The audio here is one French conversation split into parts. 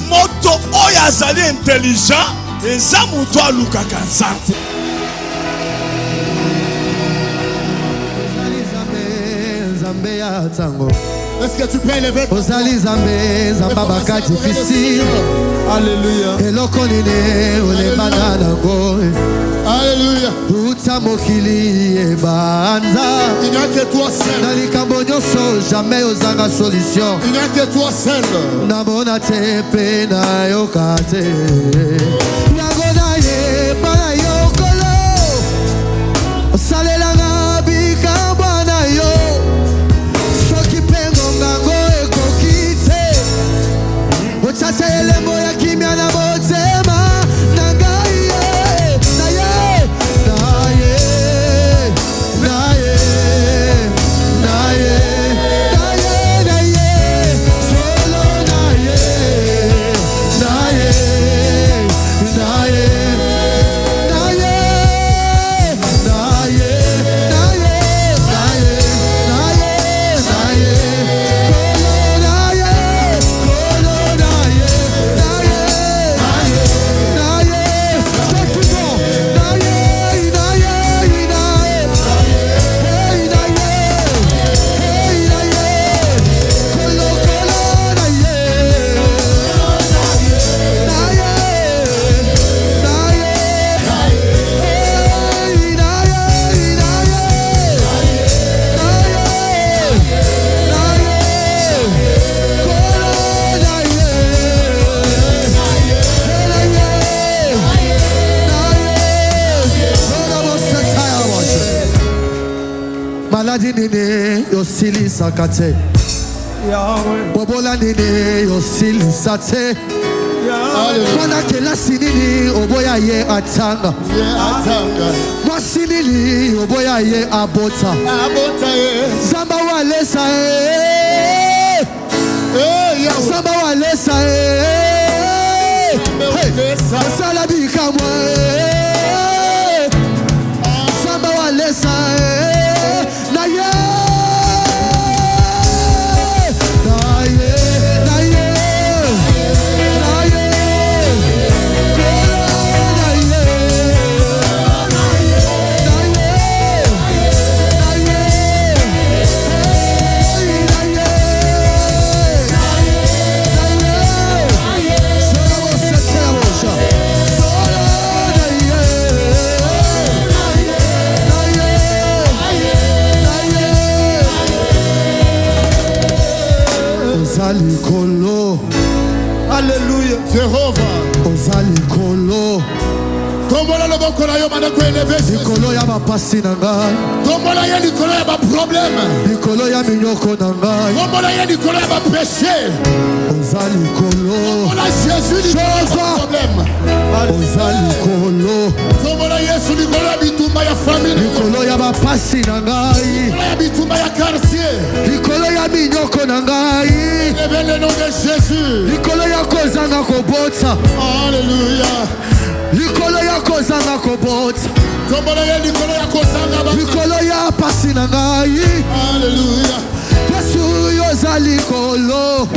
moto oyo azali intelligent eza moto alukaka nzambe. Est-ce que tu peux élever ton Alléluia. Alléluia. Il n'y a que toi seul. Jamais osanga solution. Il n'y a que toi seul. Nabona tepe na yokate. Nagona ye para yokolo. Salela na bikamba na yo. Soki pengo ngango ekokite. Ochacha elembo ya kimya na motema. Nini yosili sakate bobola nini yosili sate Mwana kelasi nini oboya ye atanga Mwasi nini oboya ye abota Zamba walesa Zamba walesa Sala bika mwa Zamba walesa Alléluia. Jéhovah. Ozali kolo. Tombola le boko na yo manda ko élever. Likolo ya bapasi na ngai. Tombola ya likolo ya ba problème. Likolo ya minyoko na ngai. Tombola ya likolo ya ba péché. Ozali kolo. Tombola Jésus likolo ya problème. Ozali kolo. Tombola Yesu likolo ya bitumba ya famille. Likolo ya bapasi na ngai. Likolo ya bitumba ya quartier. Likolo ya minyoko na ngai. Levez le nom de Jésus. Likolo ya kozanga kobota. Alléluia. Likolo ya kozanga kobota. Tombola ya likolo ya kozanga ba. Likolo ya pasi na ngai. Alléluia. Yesu yozali kolo.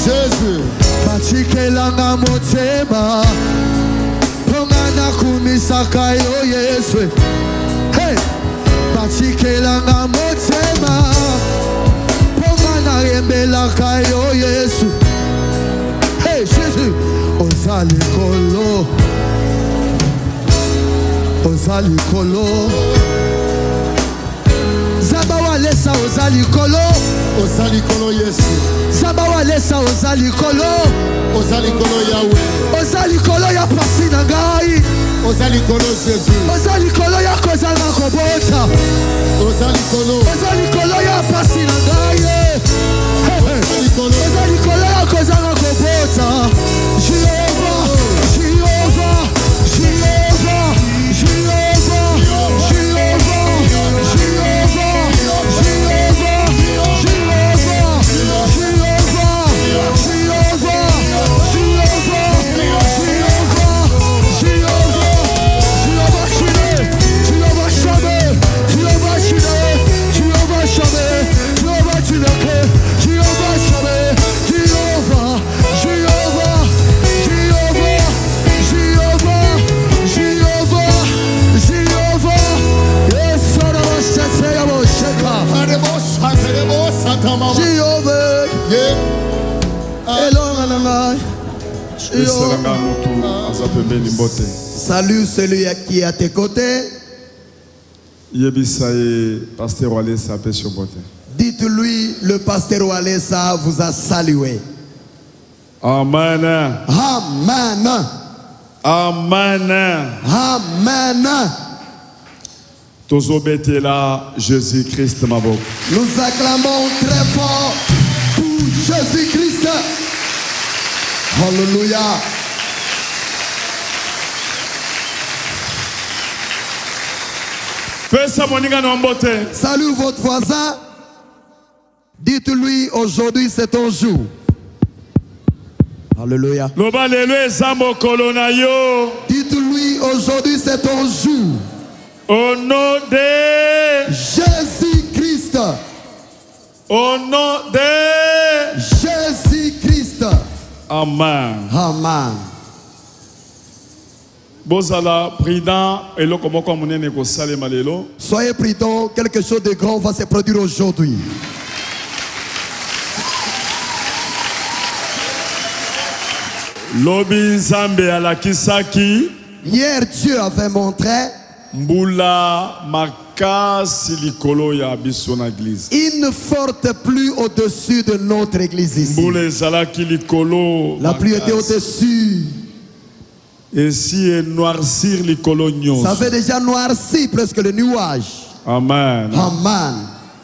Jésus. Bachikelanga motema. Pongana kumisaka yo Yesu. Hey. Bachikelanga motema. Pongana yembelaka yo Yesu. Hey Jésus. Ozali kolo. Ozali kolo. Zaba walesa ozali kolo. Ozali kolo Yesu. Zaba walesa ozali kolo. Ozali kolo Yahweh. Ozali kolo ya pasi na ngai. Ozali kolo Jésus. Ozali kolo ya kozanga kobota. Ozali kolo. Ozali kolo ya pasi na ngai. Ozali kolo ya kozanga kobota. Jéhovah, Jéhovah, Jéhovah, Jéhovah, Jéhovah, Jéhovah, Salut celui qui est à tes côtés. Dites-lui, le pasteur Walesa vous a salué. Amen. Amen. Amen. Amen. Tozobetela Jésus-Christ maboko. Nous acclamons très fort pour Jésus-Christ. Alléluia. Fais ça moninga nombote. Salut votre voisin. Dites-lui, aujourd'hui c'est ton jour. Alléluia. Loba lelo ezambo kolona yo. Dites-lui, aujourd'hui c'est ton jour. Au nom de Jésus-Christ. Au nom de Jésus-Christ. Amen. Amen. Bozala prudent et lo komo ko munene ko salema lelo. Soyez prudents, quelque chose de grand va se produire aujourd'hui. Lobi nzambe alakisaki. Hier, Dieu avait montré Mbula makasi likolo ya biso na église. il ne forte plus au-dessus de notre église ici. Mbula ezalaki likolo. La pluie était au-dessus. Et si noircir likolo nyonso. Ça avait déjà noirci presque le nuage. Amen. Amen.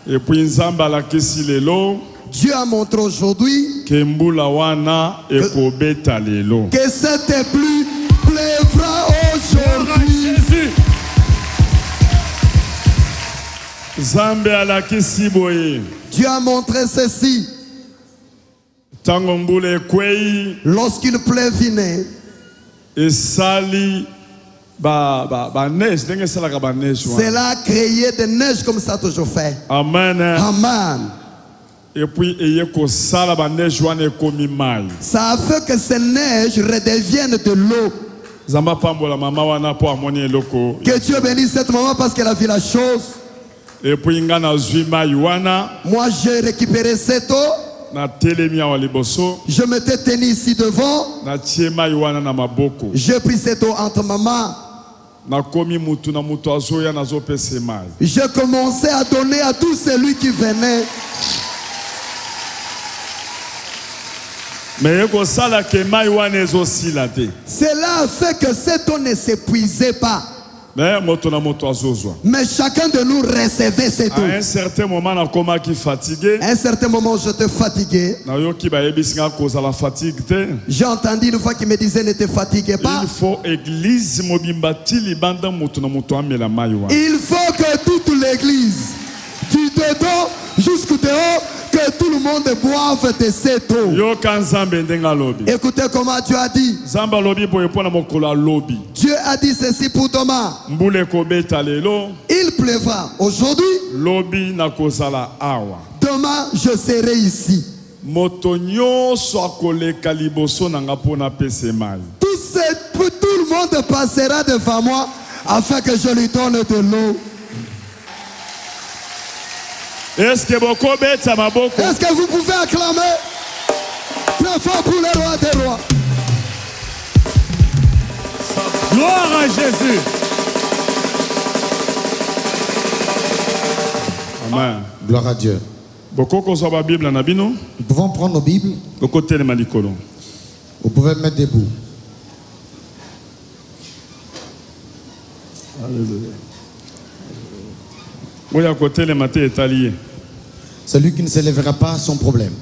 Et puis nzambe alakisi lelo. Dieu a montré aujourd'hui Que mbula wana ekobeta lelo. que cette pluie pleuvra aujourd'hui. Zambe alakisi boye. Dieu a montré ceci. Tango mbula ekwei. Lorsqu'il pleuvinait, Esali ba neige ndenge esalaka ba neige wana. cela créait des neiges comme ça toujours fait. Amen. Amen. Et puis eye kosala ba neige wana ekomi mai. Ça a fait que ces neiges redeviennent de l'eau. Zamba pambola mama wana po amoni eloko. Que Dieu bénisse cette maman parce qu'elle a vu la chose. Et puis nga na zwi mai wana. Moi, j'ai récupéré cette eau. Na telemi awa liboso. Je m'étais tenu ici devant. Na tie mai wana na maboko. J'ai pris cette eau entre ma main. Na komi mutu na mutu azoya na zo pese mai. Je commençais à donner à tout celui qui venait. Mais eko sala ke mai wana ezosila te. Cela a fait que cette eau ne s'épuisait pas. Mais moto na moto azozwa. Mais chacun de nous recevait cette eau. À un certain moment na koma ki fatigué. À un certain moment, j'étais fatigué. Na yo ki ba yebisinga koza la fatigue te. J'ai entendu une fois qu'il me disait ne te fatiguez pas. Il faut église mobimba ti libanda moto na moto amela mai wana. Il faut que toute l'église, du dedans jusqu'au dehors, que tout le monde boive de cette eau. Yo kanzambe ndenga lobi. Écoutez comment Dieu a dit. Zamba lobi boye pona mokolo lobi. Dieu a dit ceci pour demain. Mbule kobeta lelo. Il pleuvra aujourd'hui. Lobi na kozala awa. Demain, je serai ici. Moto nyonso akoleka liboso nanga pona pese mai. Tout le monde passera devant moi afin que je lui donne de l'eau. Est-ce que vous pouvez acclamer très fort pour le roi des rois? Gloire à Jésus. Amen. Gloire à Dieu. Nous pouvons prendre nos Bibles. Vous pouvez mettre debout. Alléluia. Celui qui ne se lèvera pas, son problème.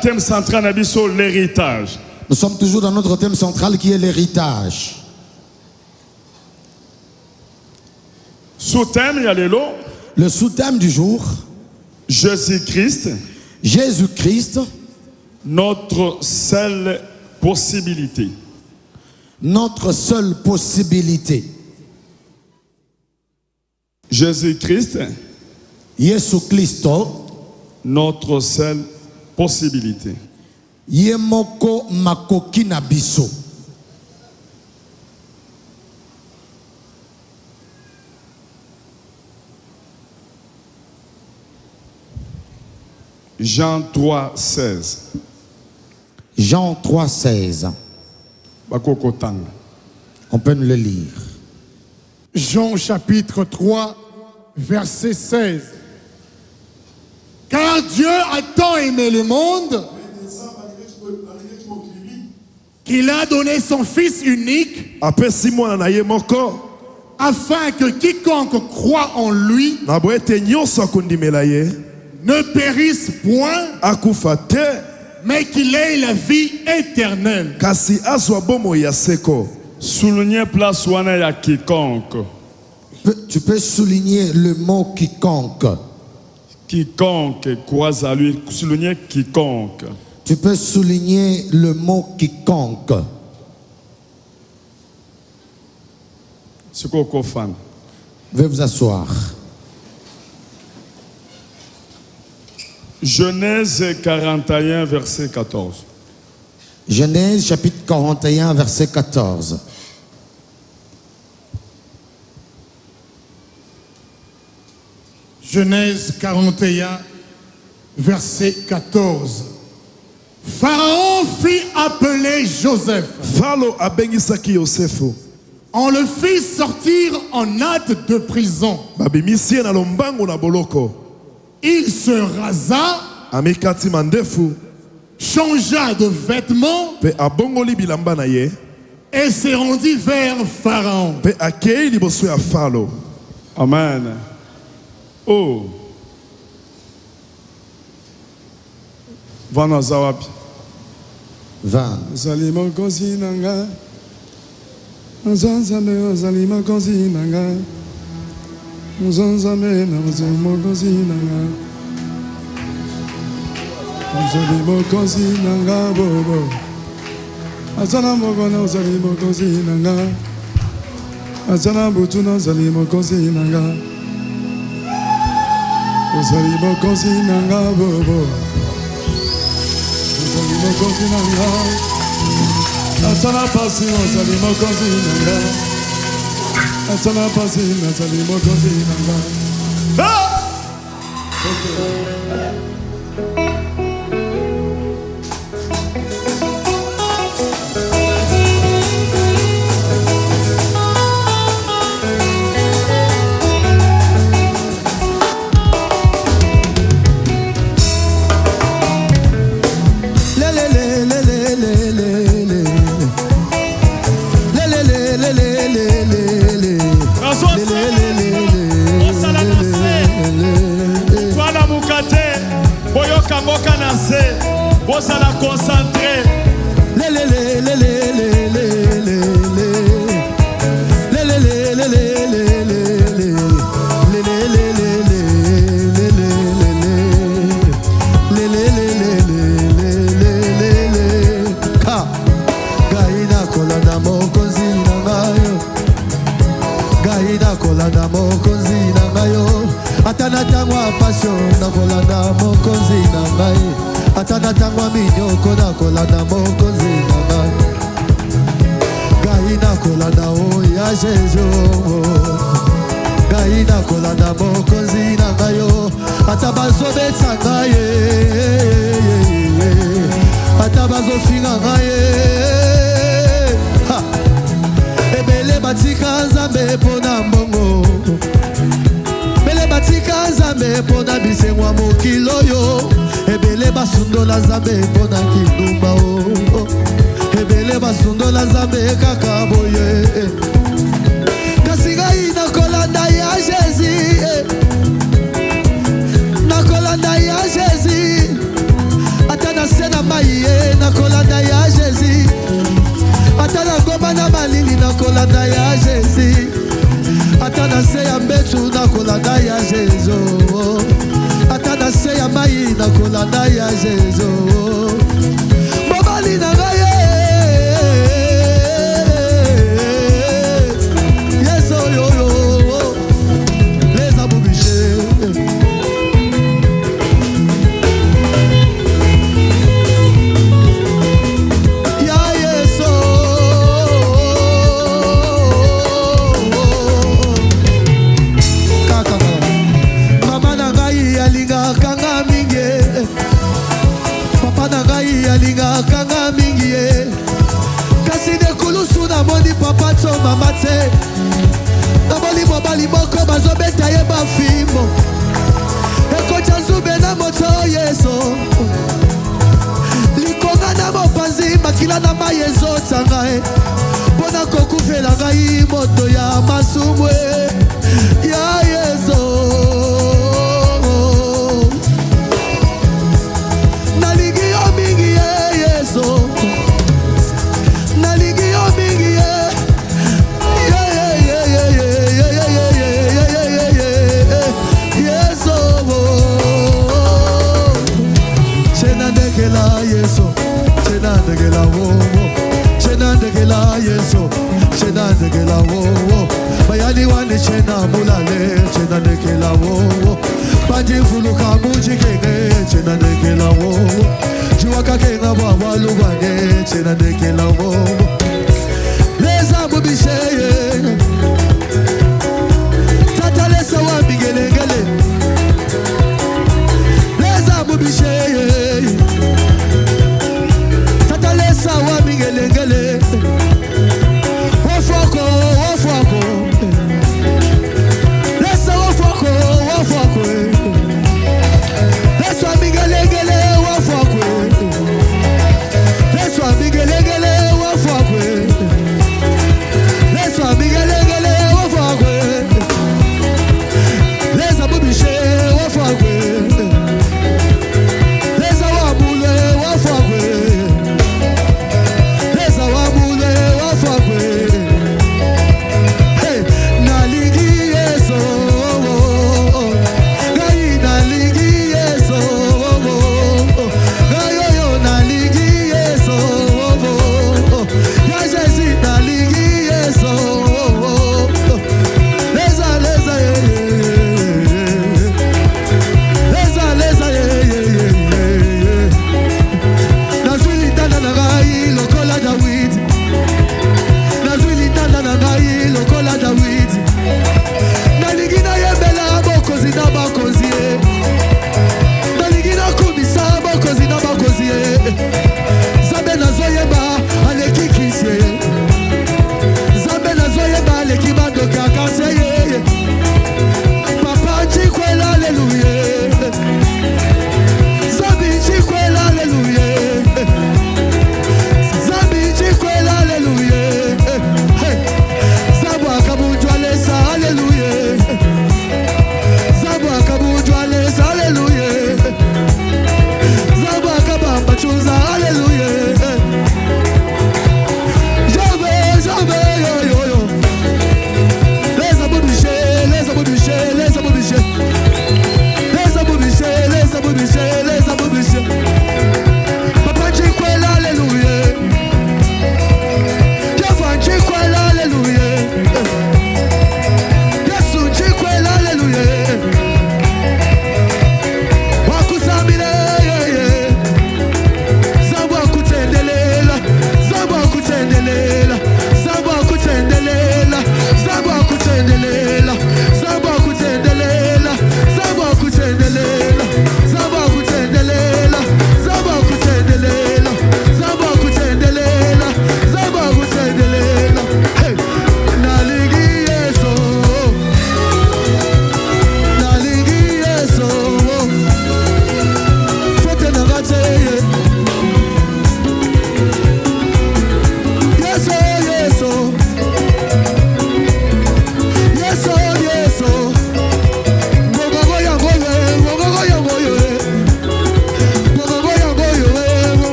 Thème central l'héritage. Nous sommes toujours dans notre thème central qui est l'héritage. Sous-thème, il y a le sous-thème du jour. Jésus-Christ. Jésus-Christ. Notre seule possibilité. Notre seule possibilité. Jésus-Christ. Jésus-Christo. Notre seule possibilité. Yemoko makoki na biso. Jean 3, 16. Jean 3, 16. Bakokotanga. On peut nous le lire. Jean chapitre 3, verset 16. Car Dieu a tant aimé le monde qu'il a donné son Fils unique apesi mwana na ye moko afin que quiconque croit en lui na boye ete nyonso akondimela ye ne périsse point, akufa te mais qu'il ait la vie éternelle. kasi azwa bomoi ya seko. Souligner place wana ya quiconque. Tu peux souligner le mot quiconque. Quiconque croise à lui. Souligner quiconque. Tu peux souligner le mot quiconque. C'est quoi qu'on fait? Veuillez vous asseoir. Genèse 41, verset 14. Genèse chapitre 41, verset 14. Genèse 41, verset 14. Pharaon fit appeler Joseph. Falo abengisaki Yosefu On le fit sortir en hâte de prison. babimisi ye na lombango na boloko Il se rasa, amikati mandefu changea de vêtements mpe abongoli bilamba na ye et se rendit vers Pharaon. mpe akei liboso ya Falo. Amen. Oh. Vana zawapi. 20. Ozali mokonzi nanga. Nzanzambe ozali mokonzi nanga. Nzanzambe ozali mokonzi nanga. Ozali mokonzi nanga bobo. Azana mokona ozali mokonzi nanga. Azana butuna ozali mokonzi nanga. Ozali mokonzi nanga bobo. Ozali mokonzi nanga. Atana pasi ozali mokonzi nanga. Atana pasi ozali mokonzi nanga. Boka na se, bozala concentré. Gaina kolanda mokonzi na ngayo, gaina kolanda mokonzi na ngayo. Atana tangwa passion na kolanda mokonzi na ngai. Atana tangwa minyoko na kolanda mokonzi na ngai. Gai na kolanda o ya Jesu. Gai na kolanda mokonzi na ngai yo. Atabazo betsa ngai. Atabazo finga ngai. Ebele batika nzambe pona mbongo. Batika nzambe pona bisengwa mokilo yo. Ebele basundola nzambe pona kindumba o. Ebele basundola nzambe kaka boye. Kasi ngai nakolanda ya Jésus, nakolanda ya Jésus. Ata na se na mai ye nakolanda ya Jésus. Ata na ngoma na malili nakolanda ya Jésus. Ata na se ya mbetu na kolanda ya Jesu. Ata na se ya mai na kolanda ya Jesu. Mobali na ngai Yeso yo yo les aboubishés. Ya Yeso alingaka nga mingi ye kasi nekulusu namoni papa to mama te namoni mobali moko bazobeta ye bafimbo ekotya nzube na moto yeso likonga na mopanzi makila na mai ezotanga e mpona kokufela ngai moto ya masumu ya yeso nalingi yo mingi ye yeso nalingi yo mingi ye yeso chenandekela yeso chenandekela wowo chenandekela yeso chenandekela wowo bayani wane chena mulale chenandekela wowo banjivuluka mujikenge chenandekela wowo jiwakakenga bwabalubane chenandekela wowo leza mubisheye tata lesa wambingelengele leza mubisheye tata lesa wambingelengele wafwako wafwako lesa wafwako wafwako lesa wambingelengele wafwako lesa wambingelengele wafwako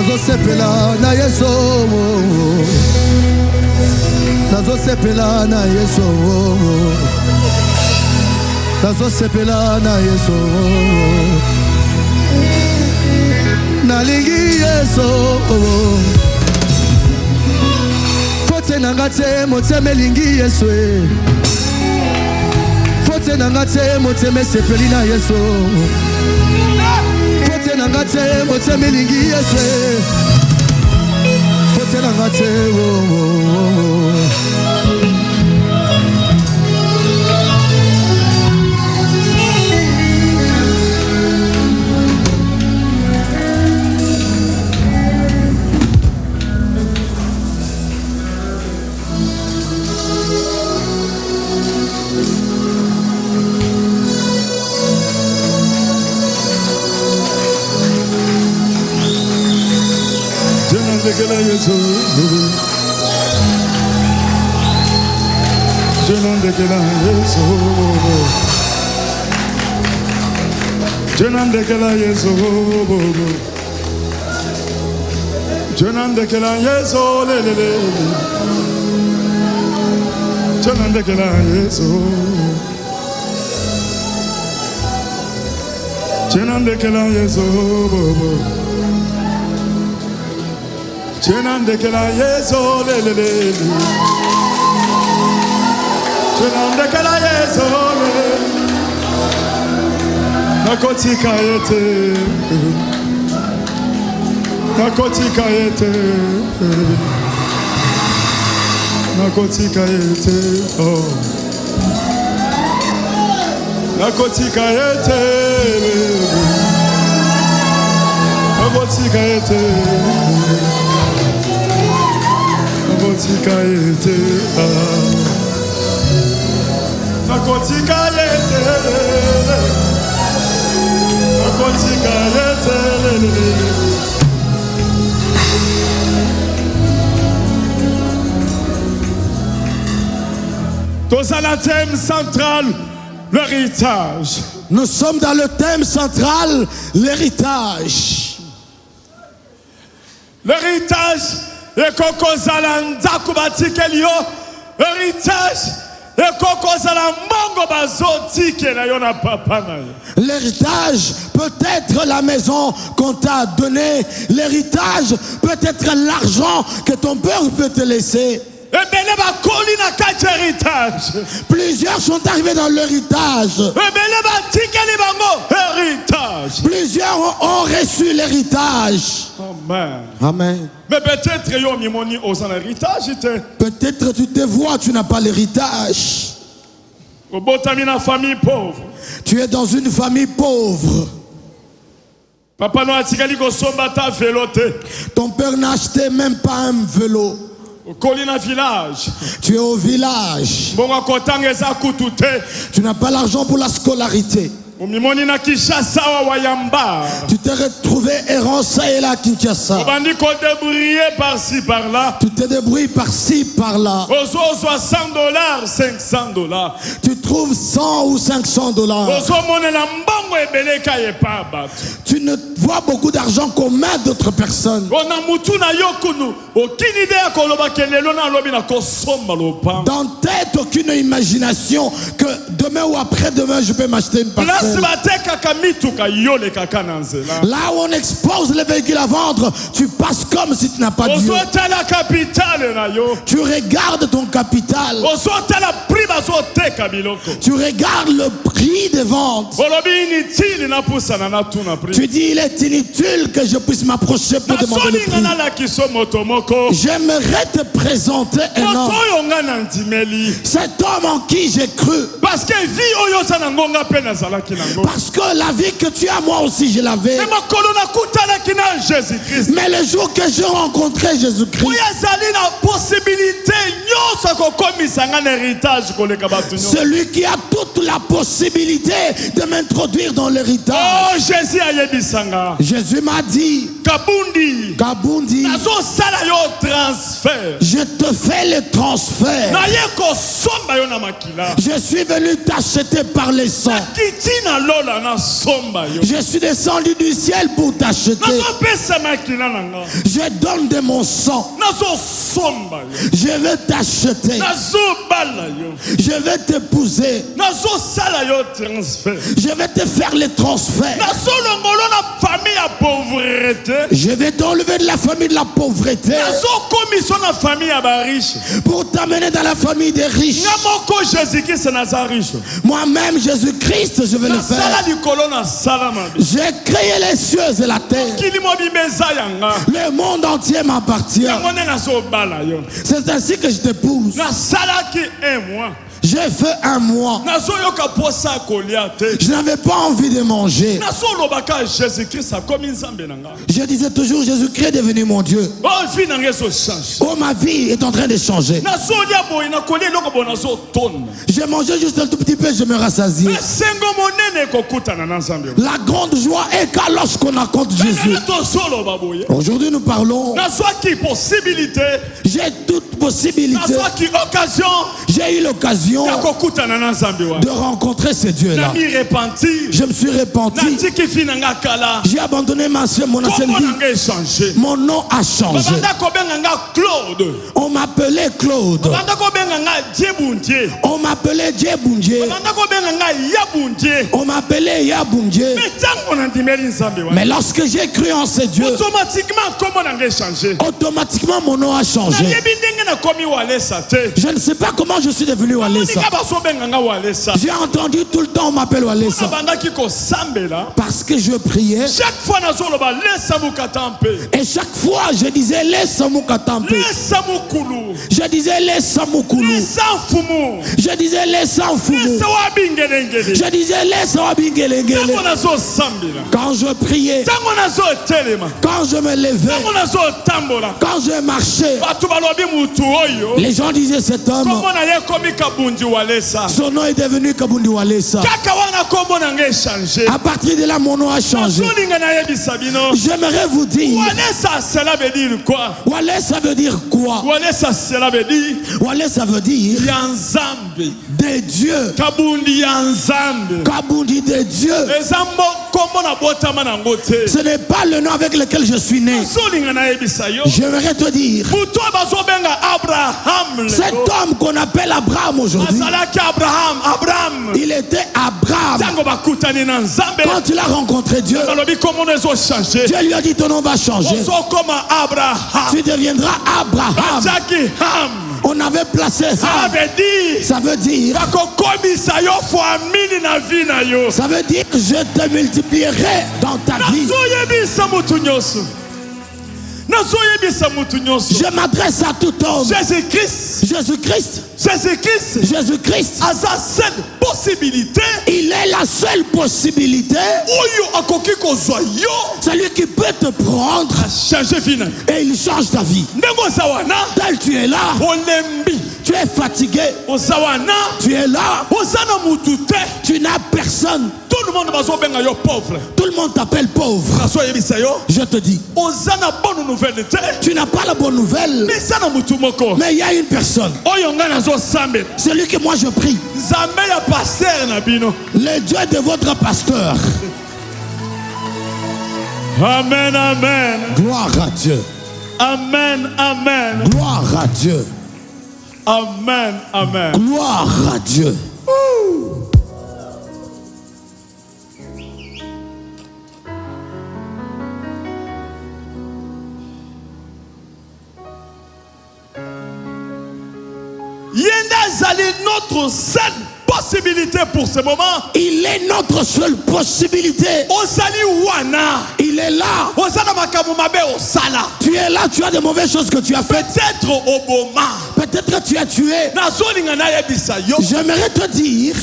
nazosepela na Yesu, nazosepela na Yesu, nazosepela na Yesu, nalingi Yesu, fote nanga te motema elingi Yesu, fote nanga te motema esepeli na Yesu, fote nanga te motema elingi Yesu, fote nanga te Je n'en déclare Yesu, je n'en déclare Yesu, je n'en déclare Yesu, je n'en déclare Yesu, je n'en déclare Yesu. Chenande kela Yesu lelele, chenande kela Yesu lelele, nakotika yete, nakotika yete, nakotika yete, oh, nakotika yete, nakotika yete. Nakotika yete, nakotika yete, nakotika yete. Dans la thème central, l'héritage. Nous sommes dans le thème central, l'héritage. L'héritage. Ekokozala nzaku batikelio héritage ekokozala mbongo bazotikela yo na papa na yo. L'héritage peut être la maison qu'on t'a donnée. L'héritage peut être l'argent que ton père peut te laisser. Plusieurs sont arrivés dans l'héritage. Plusieurs ont reçu l'héritage. Amen. Amen. Mais peut-être peut-être tu te vois, tu n'as pas l'héritage. Tu es dans une famille pauvre. Ton père n'a acheté même pas un vélo. Tu es au village. Tu n'as pas l'argent pour la scolarité. Tu t'es retrouvé errant ça et là à Kinshasa. Tu te débrouilles par-ci, par-là. Tu trouves 100 ou 500 $. Tu ne vois beaucoup d'argent qu'aux mains d'autres personnes. Dans tête, aucune imagination que demain ou après-demain, je peux m'acheter une parcelle. Là où on expose les véhicules à vendre, tu passes comme si tu n'as pas Dieu. Tu regardes ton capital. Tu regardes le prix des ventes. Tu dis, il est inutile que je puisse m'approcher pour demander le prix. J'aimerais te présenter un homme. Cet homme en qui j'ai cru. Parce que la vie que tu as, moi aussi je l'avais. Mais le jour que j'ai rencontré Jésus-Christ, celui qui a toute la possibilité de m'introduire dans l'héritage. Oh, Jésus m'a dit, Kabundi, je te fais le transfert. Je suis venu t'acheter par les sangs. Je suis descendu du ciel pour t'acheter. Je donne de mon sang. Je vais t'acheter. Je vais t'épouser. Je vais te faire les transferts. Je vais t'enlever de la famille de la pauvreté pour t'amener dans la famille des riches. Moi-même, Jésus-Christ, je vais le faire. J'ai créé les cieux et la terre. Le monde entier m'appartient. C'est ainsi que je t'épouse. J'ai fait un mois. Je n'avais pas envie de manger. Je disais toujours, Jésus-Christ est devenu mon Dieu. Oh, ma vie est en train de changer. J'ai mangé juste un tout petit peu, je me rassasiais. La grande joie est qu'à lorsqu'on raconte Jésus. Aujourd'hui, nous parlons. J'ai toute possibilité. J'ai eu l'occasion de rencontrer ce Dieu-là. Je me suis repenti. J'ai abandonné mon ancienne vie. Mon nom a changé. On m'appelait Claude. On m'appelait Djebundje. On m'appelait Yabundje. Mais lorsque j'ai cru en ce Dieu, automatiquement mon nom a changé. Je ne sais pas comment je suis devenu Walesa. J'ai entendu tout le temps on m'appelle Walesa. Parce que je priais. Et chaque fois je disais laisse Moukatampe. Je disais laisse Moukoulou. Je disais laisse Fumu. Je disais laisse Wabingelengele. Quand je priais, quand je me levais, quand je marchais, les gens disaient cet homme, son nom est devenu Kabundi Walesa. À partir de là, mon nom a changé. J'aimerais vous dire, Walesa veut dire quoi? Walesa veut dire des dieux. Kabundi des dieux. Ce n'est pas le nom avec lequel je suis né. J'aimerais te dire, cet homme qu'on appelle Abraham aujourd'hui, il était Abraham. Quand il a rencontré Dieu, Dieu lui a dit ton nom va changer. Tu deviendras Abraham. On avait placé Ham. Ça veut dire je te multiplierai dans ta vie. Je m'adresse à tout homme. Jésus-Christ a sa seule possibilité. Il est la seule possibilité. Celui qui peut te prendre et il change ta vie. Tel tu es là, tu es fatigué, tu es là, tu n'as personne. Tout le monde t'appelle pauvre. Je te dis, tu n'as pas la bonne nouvelle, mais il y a une personne, celui que moi je prie, le Dieu de votre pasteur. Amen, amen. Gloire à Dieu. Amen, amen. Gloire à Dieu. Amen, amen. Gloire à Dieu. Yenda Zali, notre seule possibilité pour ce moment. Il est notre seule possibilité. Il est là. Tu es là, tu as de mauvaises choses que tu as faites. Peut-être que tu as tué. J'aimerais te dire,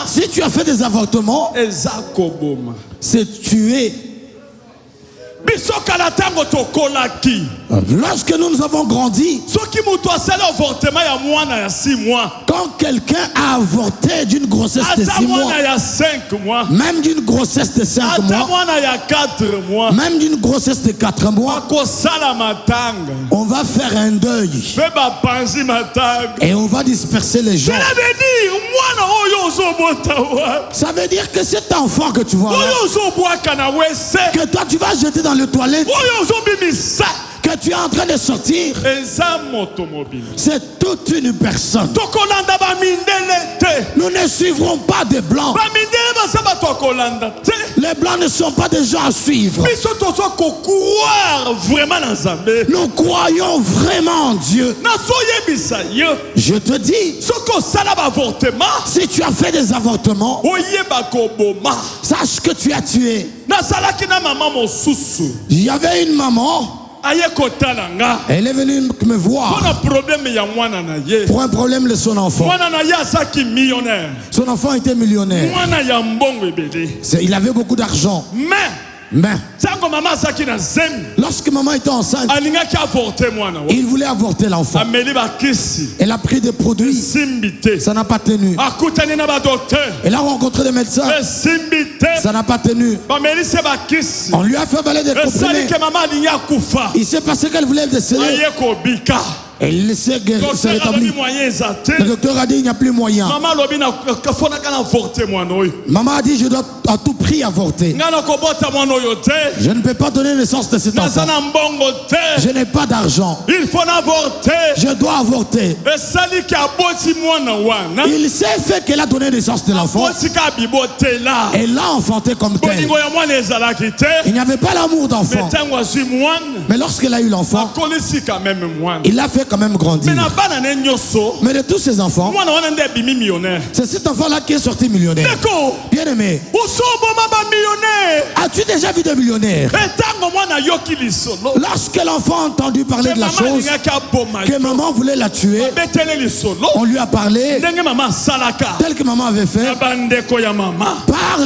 si tu as fait des avortements, c'est tuer. Lorsque nous avons grandi, soki mutu asali avortement ya mwana ya 6 mois, quand quelqu'un a avorté d'une grossesse de ata 6 mois, mwana ya 5 mois, même d'une grossesse de 5 ata mois, mwana ya 4 mois, même d'une grossesse de 4 mois, bakosala matanga on va faire un deuil mpe bapanzi matanga. et on va disperser les gens. Cela veut dire mwana oyo ozobota wa Ça veut dire que cet enfant que tu vois là, oyo ozobwaka na wese que toi tu vas jeter dans les toilettes, oyo ozobimisa que tu es en train de sortir, eza moto mobile. c'est toute une personne. tokolanda bamindele te, Nous ne suivrons pas des blancs. bamindele baza bato akolanda te. Les blancs ne sont pas des gens à suivre. biso tozwa kokroire vraiment na nzambe. Nous croyons vraiment en Dieu. nazoyebisa yo Je te dis, soki osala baavortement si tu as fait des avortements, oyeba koboma. sache que tu as tué. nazalaki na mama mosusu Il y avait une maman, aye kotala nga elle est venue me voir mpona probleme ya mwana na ye. pour un problème de son enfant. mwana na ye azalaki millionnaire, Son enfant était millionnaire. mwana ya mbongo ebele. Il avait beaucoup d'argent. mais Mais ntango mama azalaki na zemi lorsque maman était enceinte, alingaki avorte mwana wa il voulait avorter l'enfant. ameli bakisi Elle a pris des produits, esimbi te, ça n'a pas tenu. akutani na badokter Elle a rencontré des médecins, esimbi te, ça n'a pas tenu. bamelisi bakisi On lui a fait valer des esali comprimés. ke mama alingi akufa Il s'est passé qu'elle voulait décéler. aye kobika. Elle s'est guérie, s'est docteur alobi rétablie. moyen eza te, Le docteur a dit il n'y a plus moyen. mama alobi kafonaka na avorte mwana oyo, Maman a dit je dois à tout prix avorter. ngai nakobota mwana oyo te, Je ne peux pas donner naissance de cet naza enfant. na mbongo te, Je n'ai pas d'argent. il faut navorte. Je dois avorter. esali ke aboti mwana wana, Il s'est fait qu'elle a donné naissance de l'enfant. aboti ka bibotela. Elle l'a enfanté comme tel. bolingo ya mwana ezalaki te, Il n'y avait pas l'amour d'enfant. ntango azwi mwana Mais lorsqu'elle a eu l'enfant, akolisi quand même mwana. il l'a fait quand même me grandir. na bana ne nyonso Mais de tous ces enfants, mwana wana nde abimi millionnaire. c'est cet enfant-là qui est sorti millionnaire. ndeko Bien aimé, osoboma bamillionnaire as-tu déjà vu des millionnaires? ntango mwana ayoki lisolo Lorsque l'enfant a entendu parler de la mama chose, alingaki aboma que maman voulait la tuer, betele lisolo on lui a parlé ndenge mama asalaka tel que maman avait fait na bandeko ya mama. par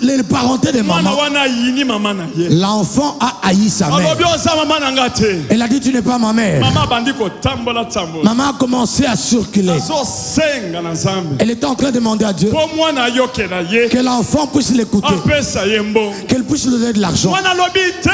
les parentés de mwana maman. wana ayini mama na ye, L'enfant a haï sa mère. alobi oza mama na nga te. Elle a dit tu n'es pas ma mère. mama abandi kotambola tambola, Maman a commencé à circuler. azosenga na nzambe Elle était en train de demander à Dieu mpo mwana ayokela ye, que l'enfant puisse l'écouter, apesa ye mbongo. qu'elle puisse lui donner de l'argent. mwana alobi te,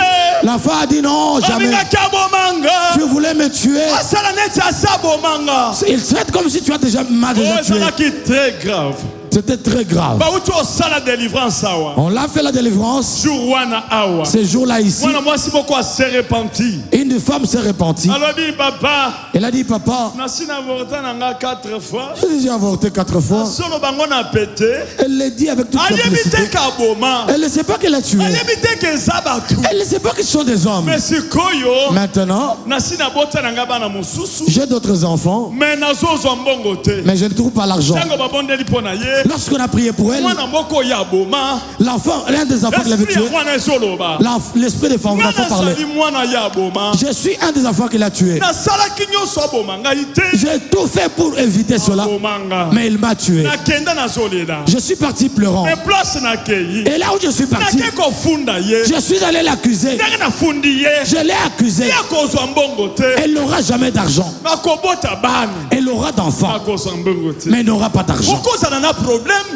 L'enfant a dit non, jamais. alingaki abomanga, Tu voulais me tuer. asala neti asa abomanga. Il traite comme si tu as déjà Oh, tué. ezalaki très grave. C'était très grave. bauti osala délivrance awa On l'a fait la délivrance. jour wana awa, Ces jours-là ici, mwana mwasi moko ase repenti, une femme s'est repentie. alobi papa Elle a dit papa, nasi na avorta na nga 4 fois, j'ai déjà avorté 4 fois. solo bango na pete, Elle l'a dit avec toute ayebi simplicité. te ka boma, Elle ne sait pas qu'elle a tué. ayebi te ke eza bato. Elle ne sait pas qu'ils sont des hommes. mais sikoyo Maintenant, nasi na bota na nga bana mosusu, j'ai d'autres enfants, mais nazozwa mbongo te. mais je ne trouve pas l'argent. ntango babondeli mpo na ye, Lorsqu'on a prié pour elle, mwana moko ya boma, l'enfant, l'un des enfants qu'il avait esprit tué, ya mwana ezoloba, l'esprit des enfants nga parlait. nazali mwana ya boma, Je suis un des enfants qu'il a tué. nasalaki nyonso aboma ngai te, J'ai tout fait pour éviter cela, abomanga. mais il m'a tué. nakenda nazolela, Je suis parti pleurant. me place nakei, Et là où je suis parti, nake kofunda ye, je suis allé l'accuser. ndenge nafundi ye, Je l'ai accusé. ye akozwa mbongo te, Elle n'aura jamais d'argent. nakobota bana, Elle aura d'enfants, akozwa mbongo te. mais elle n'aura pas d'argent. okozala na problème,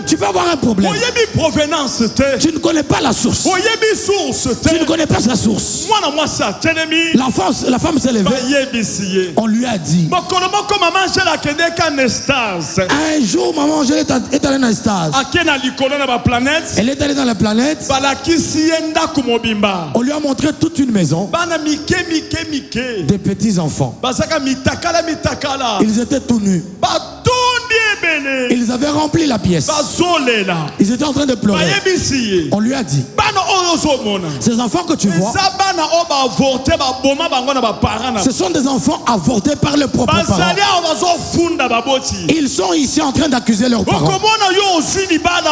Tu peux avoir un problème. oyebi provenance te, Tu ne connais pas la source. oyebi source Tu ne te, connais pas sa source. mwana mwasi atelemi, La femme s'est levée. bayebisi ye. On lui a dit. mokolo moko mama angele akendeki anestase, Un jour, maman Angèle est allée dans les stades. ake na likolo na baplanete, Elle est allée dans la planète. balakisi ye ndako mobimba, On lui a montré toute une maison. bana mike mike mike, Des petits enfants. bazaka mitakala mitakala, Ils étaient tout nus. batondi ebele, Ils avaient rempli la pièce. bazolela, Ils étaient en train de pleurer. bayebisi ye, On lui a dit, bana oyo ozomona ces enfants que tu vois, eza bana oyo baavorte baboma bango na baparent na ce sont des enfants avortés par leurs propres parents. bazali awa bazofunda baboti. Ils sont ici en train d'accuser leurs parents. okomona yo ozwi libala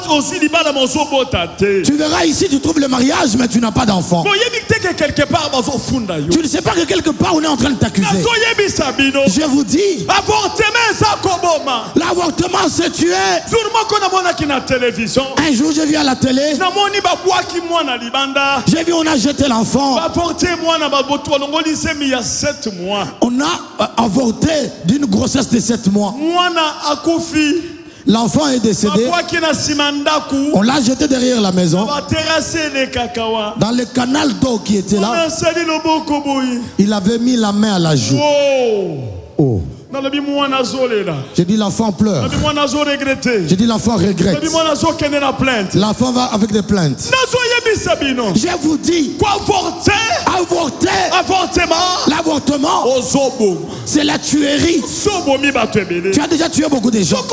ozwi libala mozobota te, Tu verras ici, tu trouves le mariage, mais tu n'as pas d'enfant. boyebi te ke quelque part bazofunda yo, Tu ne sais pas que quelque part on est en train de t'accuser. nazoyebisa bino Je vous dis, avortement eza koboma, L'avortement c'est tuer. Un jour je vis à la télé. J'ai vu on a jeté l'enfant. On a avorté d'une grossesse de 7 mois. L'enfant est décédé. On l'a jeté derrière la maison. Dans le canal d'eau qui était là, il avait mis la main à la joue. Oh. J'ai dit l'enfant pleure. J'ai dit l'enfant regrette. L'enfant va avec des plaintes. Je vous dis, l'avortement, c'est la tuerie. Tu as déjà tué beaucoup de gens.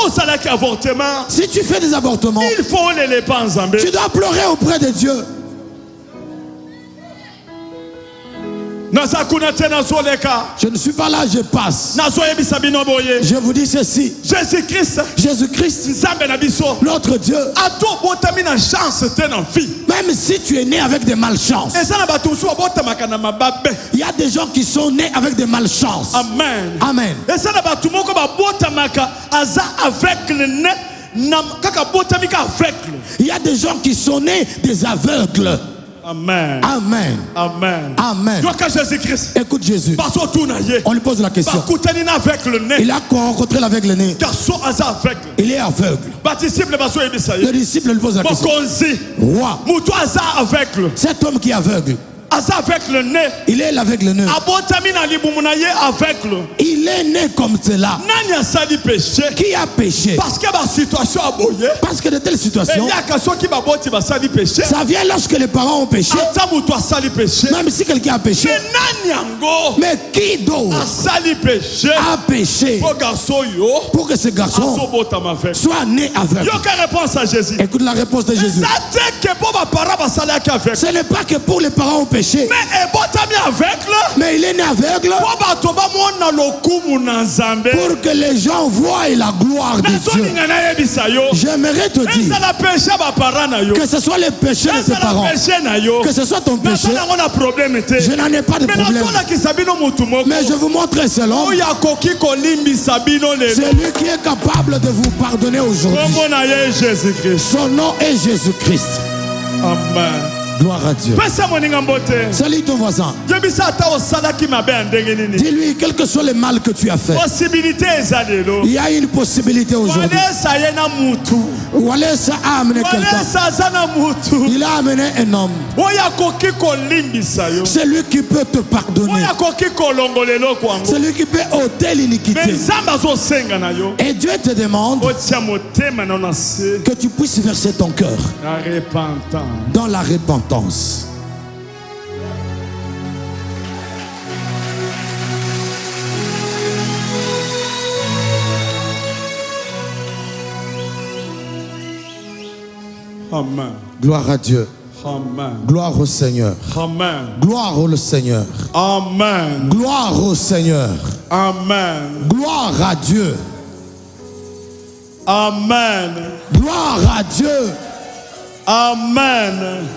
Si tu fais des avortements, tu dois pleurer auprès de Dieu. Je ne suis pas là, je passe. Je vous dis ceci. Jésus-Christ, notre Dieu, même si tu es né avec des malchances, il y a des gens qui sont nés avec des malchances. Amen. Amen. Il y a des gens qui sont nés des aveugles. Amen. Amen. Amen. Amen. Écoute Jésus. On lui pose la question. Il a rencontré l'aveugle-né. Il est aveugle. Le disciple lui pose la question. Roi. Cet homme qui est aveugle. Il est l'aveugle-né. Il est né comme cela. Qui a péché? Parce que de telles situations, ça vient lorsque les parents ont péché. Même si quelqu'un a péché. Mais qui d'autre a péché pour que ce garçon soit né aveugle? Écoute la réponse de Jésus. Ce n'est pas que pour les parents ont péché. Mais il est né aveugle pour que les gens voient la gloire de Dieu. J'aimerais te dire que ce soit les péchés de tes parents, que ce soit ton péché, je n'en ai pas de problème. Mais je vous montre selon celui qui est capable de vous pardonner aujourd'hui. Son nom est Jésus-Christ. Amen. Gloire à Dieu. Salut ton voisin. Dis-lui, quel que soit le mal que tu as fait, il y a une possibilité aujourd'hui. Walesa a amené quelqu'un. Il a amené un homme. C'est lui qui peut te pardonner. C'est lui qui peut ôter l'iniquité. Et Dieu te demande que tu puisses verser ton cœur dans la repentance. Amen. Gloire à Dieu. Amen. Gloire au Seigneur. Amen. Gloire au Seigneur. Amen. Gloire au Seigneur. Amen. Gloire à Dieu. Amen. Gloire à Dieu. Amen.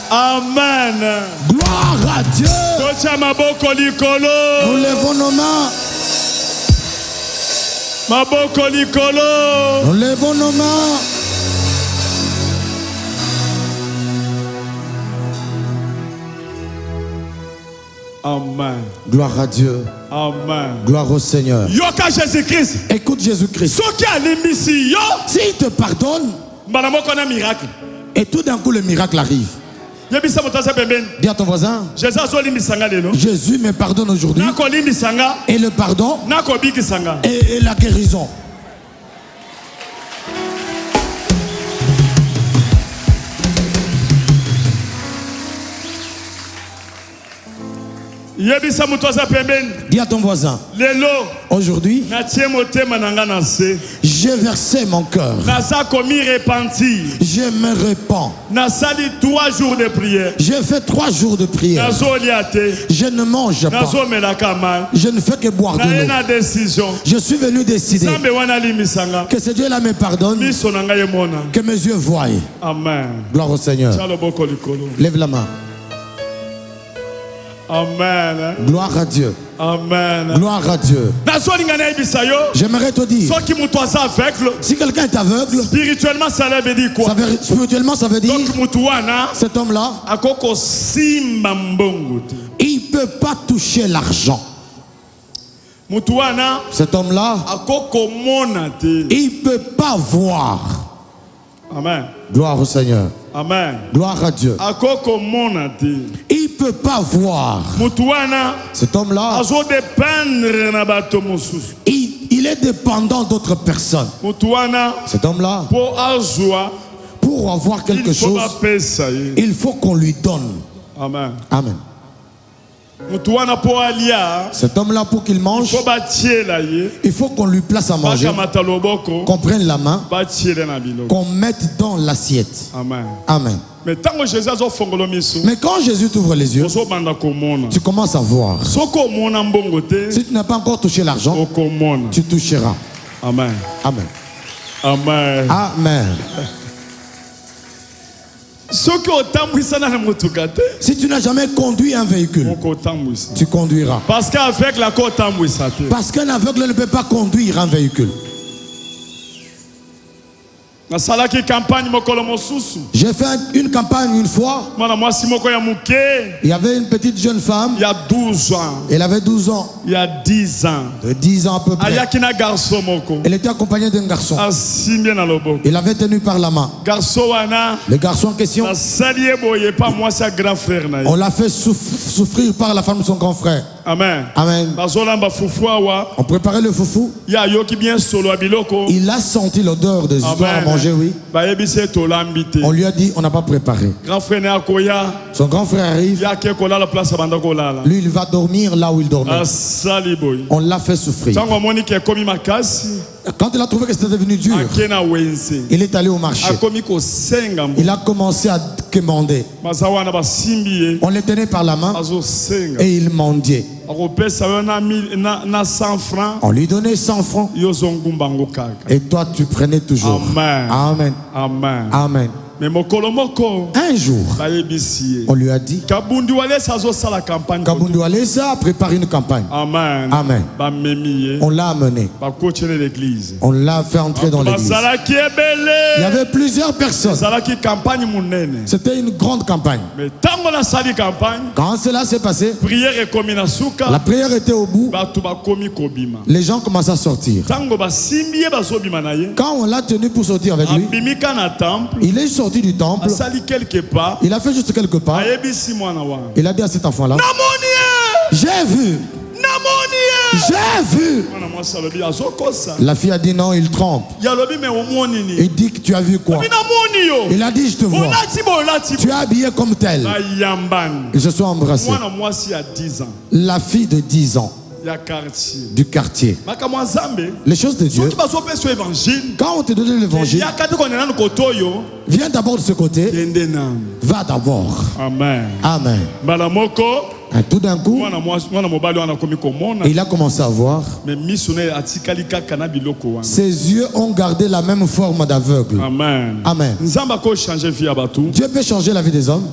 Amen. Gloire à Dieu. Nous levons nos mains. Nous levons nos mains. Amen. Gloire à Dieu. Amen. Gloire au Seigneur. Yoka Jésus-Christ. Écoute Jésus-Christ. S'il te pardonne, et tout d'un coup le miracle arrive. Dis à ton voisin, Jésus me pardonne aujourd'hui. Et le pardon et la guérison. Dis à ton voisin, aujourd'hui, j'ai versé mon cœur. Je me répands. J'ai fait 3 jours de prière. Je ne mange pas. Je ne fais que boire de l'eau. Je suis venu décider que ce Dieu-là me pardonne, que mes yeux voient. Amen. Gloire au Seigneur. Lève la main. Amen. Gloire à Dieu. Amen. Gloire à Dieu. J'aimerais te dire, si quelqu'un est aveugle, spirituellement, ça veut dire quoi? spirituellement, ça veut dire cet homme-là, il ne peut pas toucher l'argent. Cet homme-là, il ne peut pas voir. Amen. Gloire au Seigneur. Amen. Gloire à Dieu. Il ne peut pas voir. Cet homme-là, il est dépendant d'autres personnes. Cet homme-là, pour avoir quelque chose, il faut qu'on lui donne. Amen. Amen. Cet homme-là, pour qu'il mange, il faut qu'on lui place à manger, qu'on prenne la main, qu'on mette dans l'assiette. Amen. Amen. Mais quand Jésus t'ouvre les yeux, tu commences à voir. Si tu n'as pas encore touché l'argent, tu toucheras. Amen. Amen. Amen. Amen. Si tu n'as jamais conduit un véhicule, tu conduiras. Parce qu'un aveugle ne peut pas conduire un véhicule. J'ai fait une campagne une fois. Il y avait une petite jeune femme. Il y a 12 ans. Elle avait 12 ans. Il y a 10 ans. De 10 ans à peu près. Elle était accompagnée d'un garçon. Il avait tenu par la main. Le garçon en question, on l'a fait souffrir par la femme de son grand frère. Amen. Amen. On préparait le foufou. Il a senti l'odeur des histoires à manger, oui. On lui a dit, on n'a pas préparé. Son grand frère arrive. Lui, il va dormir là où il dormait. On l'a fait souffrir. Quand il a trouvé que c'était devenu dur, il est allé au marché. Il a commencé à commander. On les tenait par la main et il mendiait. On lui donnait 100 francs. Et toi, tu prenais toujours. Amen. Amen. Amen. Un jour, on lui a dit, Kabundu Alessa a préparé une campagne. Amen. Amen. On l'a amené. On l'a fait entrer dans l'église. Il y avait plusieurs personnes. C'était une grande campagne. Quand cela s'est passé, la prière était au bout. Les gens commençaient à sortir. Quand on l'a tenu pour sortir avec lui, il est sorti du temple. Il a fait juste quelque part. Il a dit à cet enfant-là, j'ai vu. J'ai vu. La fille a dit non, il trompe. Il dit que tu as vu quoi? Il a dit je te vois. Tu es habillé comme tel. Et je suis embrassé. La fille de 10 ans. Du quartier. Les choses de Dieu. Quand on te donne l'évangile, viens d'abord de ce côté. Va d'abord. Amen. Amen. Et tout d'un coup, il a commencé à voir. Ses yeux ont gardé la même forme d'aveugle. Amen. Amen. Dieu peut changer la vie des hommes.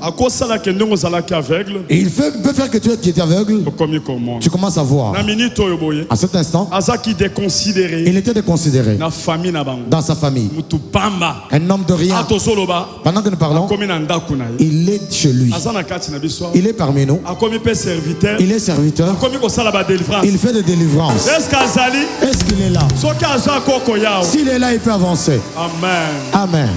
Et il peut faire que tu étais aveugle. Tu commences à voir. À cet instant, il était déconsidéré dans sa famille. Un homme de rien. Pendant que nous parlons, il est chez lui. Il est parmi nous. Il est serviteur. Il fait des délivrances. Est-ce qu'il est là? S'il est là, il peut avancer. Amen. Amen.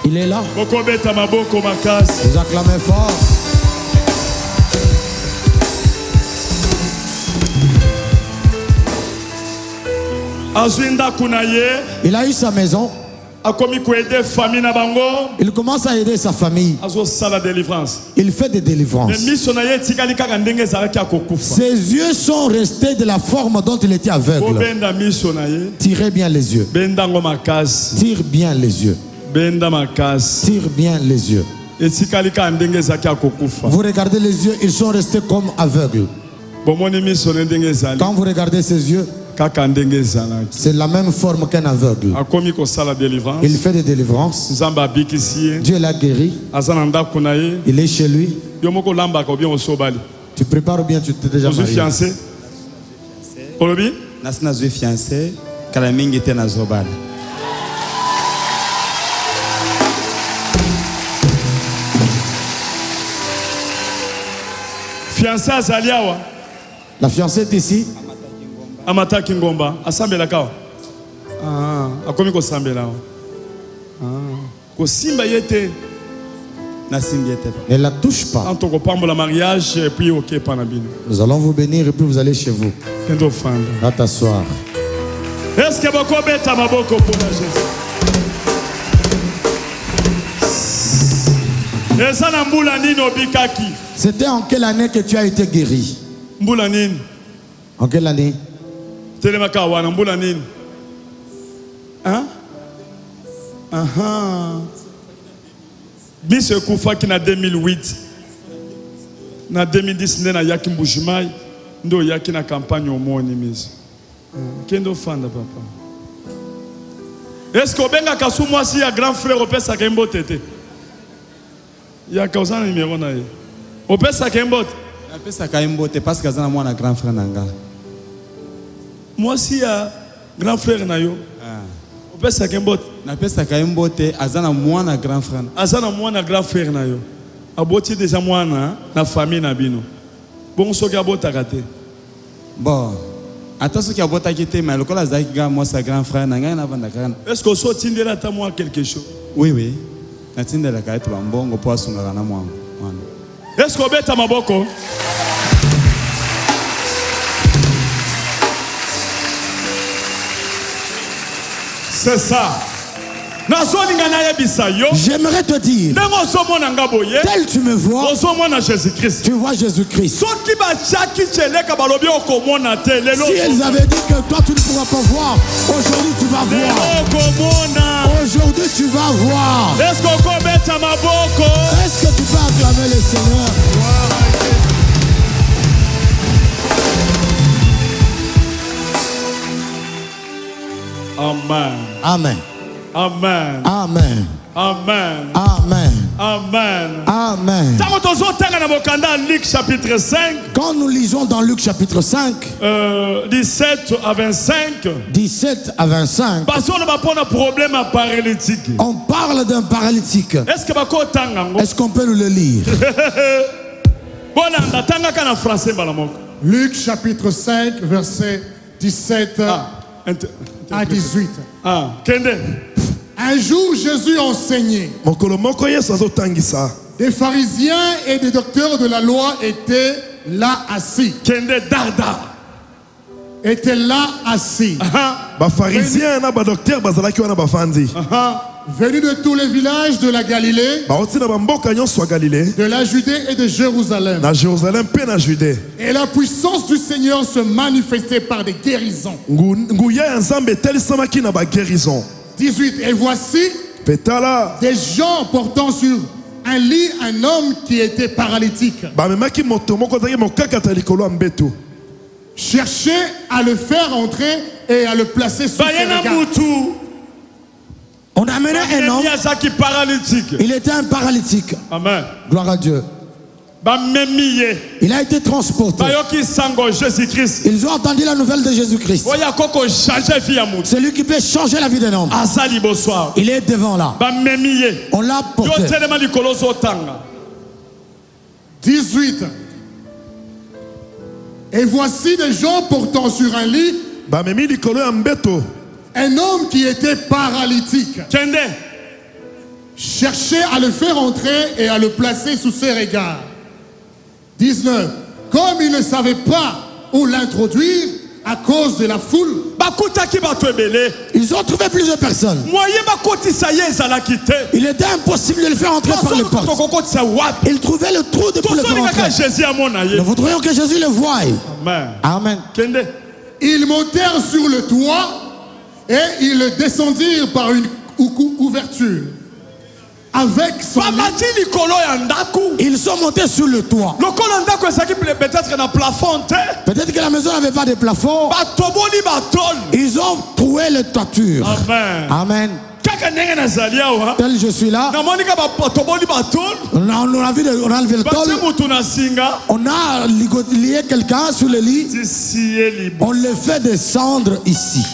Il est là. Vous acclamez fort. Il a eu sa maison. Il commence à aider sa famille. Il fait des délivrances. Ses yeux sont restés de la forme dont il était aveugle. Tirez bien les yeux. Tire bien les yeux. Tire bien les yeux. Vous regardez les yeux, ils sont restés comme aveugles. Quand vous regardez ses yeux, c'est la même forme qu'un aveugle. Il fait des délivrances. Dieu l'a guéri. Il est chez lui. Tu prépares ou bien tu t'es déjà Je suis marié? fiancé. Olobi? Nasina zwe fiancé, kala mingi te na zobala. Fiancé azali awa. La fiancée est ici. Amata Kingomba. Asambela kawa. Ah, akomi ko sambela awa. Ah. Ko simba yete. Nasimbi ete. Ne la touche pas. Tanto ko pambola mariage et puis OK panabino. Nous allons vous bénir et puis vous allez chez vous. Kendo fanda. Va t'asseoir. Est-ce que bako beta maboko pour Jésus? Ezana mbula nini obikaki? C'était en quelle année que tu as été guéri? Mbula nini? En quelle année? Telemaka wana mbula nini? Hein? Aha. Biso ekufaki na 2008. Na 2010 nde na yaki Mbujimayi ndo yaki na campagne omoni miso. Kendo fanda papa. Est-ce que obenga kasu mwasi ya grand frère opesa kembo tete? Ya kausana numéro na ye. Opesa kembo. Napesa kaimbo te parce que azana mwana grand frère nanga. Mwasi ya grand frère na yo. Opesa kembo. Napesa kaimbo te azana mwana grand frère. Azana mwana grand frère na yo. Aboti déjà mwana na famille na bino. Bon soki abotaka te. Bon. Ata soki abotaki te mais lokola azaki ga moi sa grand frère nanga na vanda kana. Est-ce que so tindela ta moi quelque chose? Oui oui. Natindela ka etu bambongo po asunga na mwana. Est-ce que obeta maboko? C'est ça. J'aimerais te dire, tel tu me vois, tu vois Jésus-Christ. Si ils avaient dit que toi tu ne pourras pas voir, aujourd'hui tu vas voir. Aujourd'hui tu vas voir. Est-ce que tu peux acclamer le Seigneur? Amen. Amen. Amen. Amen. Amen. Amen. Amen. Amen. Luc chapitre 5. Quand nous lisons dans Luc chapitre 5, 17 à 25. 17 à 25, on parle d'un paralytique. Est-ce qu'on peut nous le lire? Luc chapitre 5, verset 17 à 18. Un jour, Jésus enseignait. Des pharisiens et des docteurs de la loi étaient là assis. Étaient là assis. Venus de tous les villages de la Galilée, de la Judée et de Jérusalem. Et la puissance du Seigneur se manifestait par des guérisons. 18. Et voici des gens portant sur un lit un homme qui était paralytique. Cherchez à le faire entrer et à le placer sous ses regards. On a amené un homme. Il était un paralytique. Amen. Gloire à Dieu. Il a été transporté. Ils ont entendu la nouvelle de Jésus-Christ. C'est lui qui peut changer la vie d'un homme. Il est devant là. On l'a porté. 18. Et voici des gens portant sur un lit un homme qui était paralytique. Cherchez à le faire entrer et à le placer sous ses regards. 19. Comme ils ne savaient pas où l'introduire à cause de la foule, ils ont trouvé plusieurs personnes. Il était impossible de le faire entrer par les portes. Ils trouvaient le trou pour le faire entrer. Nous voudrions que Jésus le voie. Amen. Ils montèrent sur le toit et ils descendirent par une ouverture. Avec son lit. Ils sont montés sur le toit. Peut-être que la maison n'avait pas de plafond. Ils ont trouvé le toiture. Amen. Amen. tel je suis là. On a enlevé le tol. On a lié quelqu'un sur le lit. On le fait descendre ici.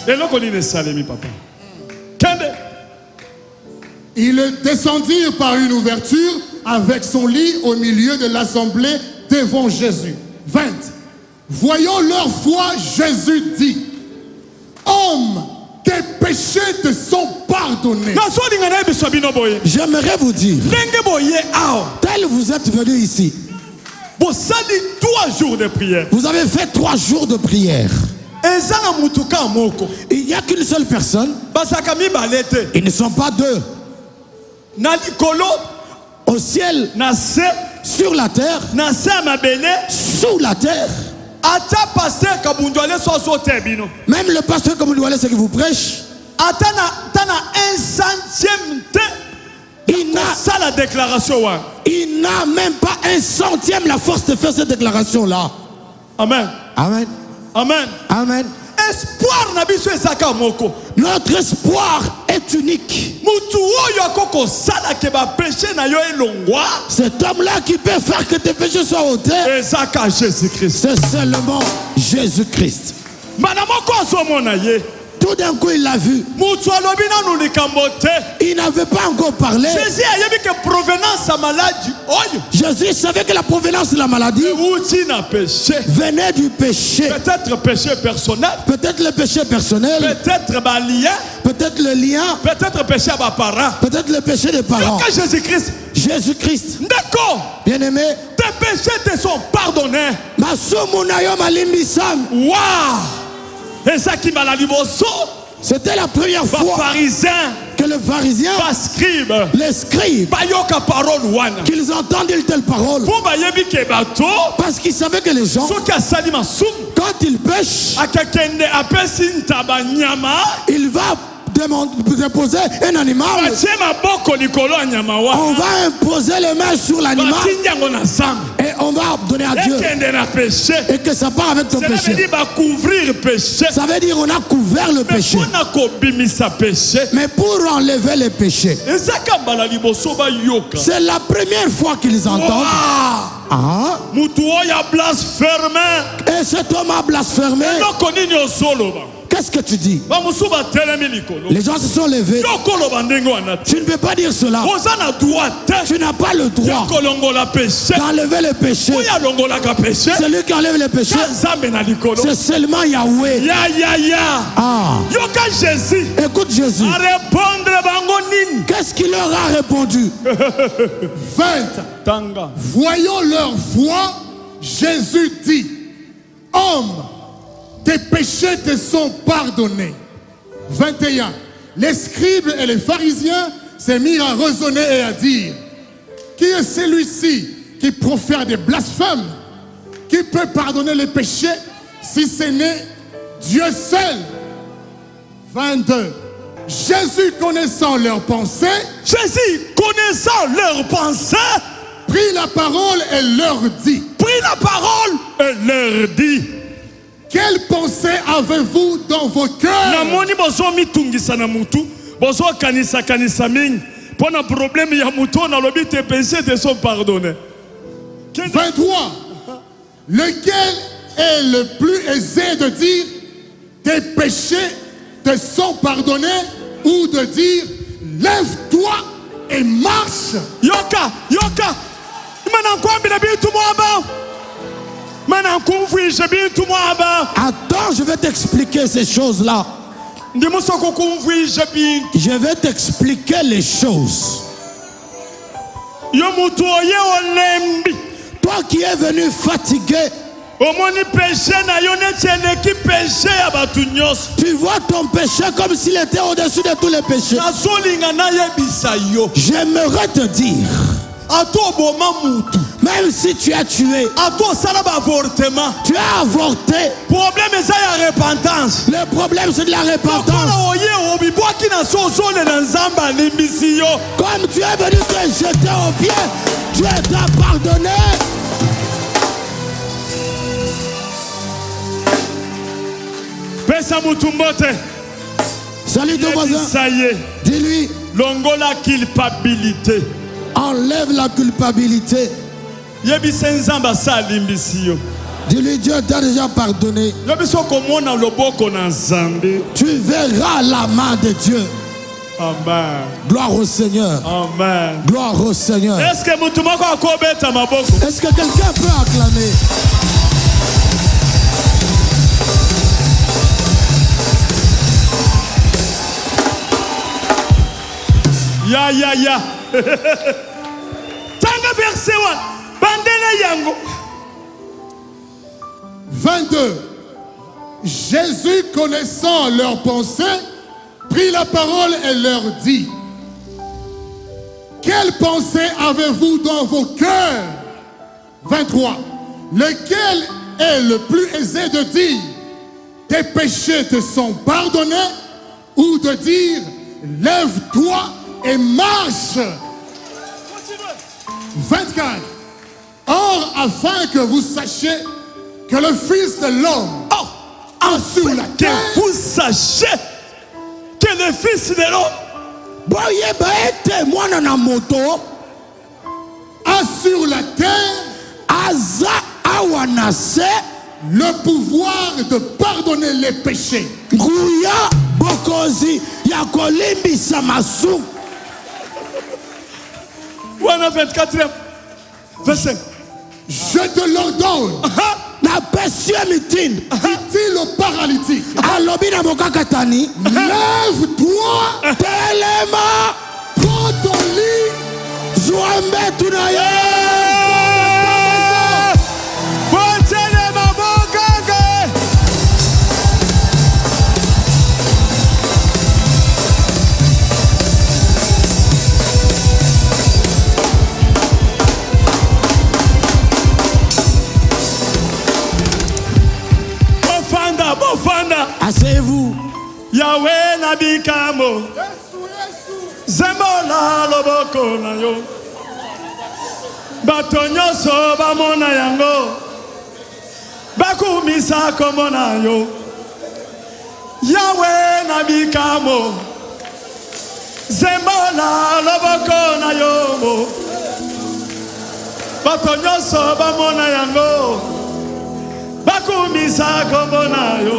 Ils descendirent par une ouverture avec son lit au milieu de l'assemblée devant Jésus. 20. Voyant leur foi, Jésus dit: Homme, tes péchés te sont pardonnés. J'aimerais vous dire, tel vous êtes venu ici, vous avez fait 3 jours de prière. Il n'y a qu'une seule personne. Ils ne sont pas 2. Au ciel, sur la terre, sous la terre. Même le pasteur Kabundouale, ce qui vous prêche, il n'a même pas 1/100 la force de faire cette déclaration-là. Amen. Amen. Amen. Amen. Espoir na biso ezaka moko. Notre espoir est unique. Cet homme-là qui peut faire que tes péchés soient ôtés, c'est seulement Jésus-Christ. Tout d'un coup, il l'a vu. Il n'avait pas encore parlé. Jésus savait que la provenance de la maladie venait du péché. Peut-être péché personnel. Peut-être le péché personnel. Peut-être peut-être le lien. Peut-être péché à parents. Peut-être le péché des parents. Jésus-Christ. Jésus-Christ. D'accord. Bien-aimé. Tes péchés te sont pardonnés. Waouh. C'était la première fois que le pharisien, les scribes, qu'ils entendent une telle parole. Parce qu'ils savaient que les gens, quand ils pêchent, il va déposer un animal. On va imposer les mains sur l'animal et on va donner à Dieu. Et que ça part avec ton péché. Ça veut dire on a couvert le péché. Mais pour enlever les péchés, c'est la première fois qu'ils entendent. Ah. Et cet homme a blasphémé. Qu'est-ce que tu dis? Les gens se sont levés. Tu ne peux pas dire cela. Tu n'as pas le droit d'enlever le péché. Celui qui enlève le péché, c'est seulement Yahweh. Ah. Écoute Jésus. Qu'est-ce qu'il leur a répondu? 20. Voyant leur foi, Jésus dit: Homme, tes péchés te sont pardonnés. 21. Les scribes et les pharisiens se mirent à raisonner et à dire: Qui est celui-ci qui profère des blasphèmes? Qui peut pardonner les péchés si ce n'est Dieu seul? 22. Jésus, connaissant leurs pensées, prit la parole et leur dit. Quelle pensée avez-vous dans vos cœurs? Pour un problème, il y a mouton dans le but, tes péchés te sont pardonnés. 23. Lequel est le plus aisé de dire tes péchés te sont pardonnés, ou de dire lève-toi et marche? Yoka. Attends, je vais t'expliquer ces choses-là. Je vais t'expliquer les choses. Toi qui es venu fatigué, tu vois ton péché comme s'il était au-dessus de tous les péchés. J'aimerais te dire, même si tu as tué, tu as avorté. Le problème c'est de la repentance. Comme tu es venu te jeter au pied, tu es pardonné. Salut ton voisin. Dis-lui. Longola culpabilité. Enlève la culpabilité. Dis-lui, Dieu t'a déjà pardonné. Tu verras la main de Dieu. Amen. Gloire au Seigneur. Amen. Gloire au Seigneur. Est-ce que quelqu'un peut acclamer? Ya. Tanga verset 1. Bandela yango. 22. Jésus, connaissant leurs pensées, prit la parole et leur dit: quelle pensée avez-vous dans vos cœurs? 23. Lequel est le plus aisé de dire: tes péchés te sont pardonnés, ou de dire: lève-toi et marche? 24. Or, afin que vous sachiez que le Fils de l'homme a sur la terre, vous sachez que le Fils de l'homme a sur la terre le pouvoir de pardonner les péchés. 24e verset. Je te l'ordonne, dit-il au paralytique, lève-toi, prends ton lit, asseyez-vous. Yahweh nabikamo. Zembola loboko na yo. Batonyo so bamona yango. Bakumisa komona yo. Yahweh nabikamo. Zembola loboko na yo. Batonyo so bamona yango. Bakumisa komona yo.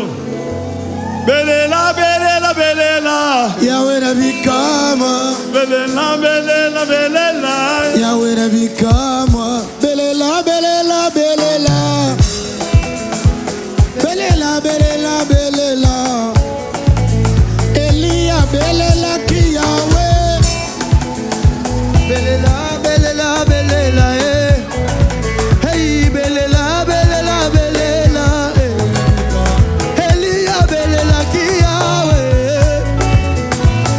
Belela, belela, belela. Yahweh nabikama. Belela, belela, belela. Yahweh nabikama. Belela, belela, belela. Belela, belela, belela. Elia, belela ki Yahweh. Belela, belela, belela, eh. Hey, belela, belela, belela, eh. Elia, belela ki Yahweh.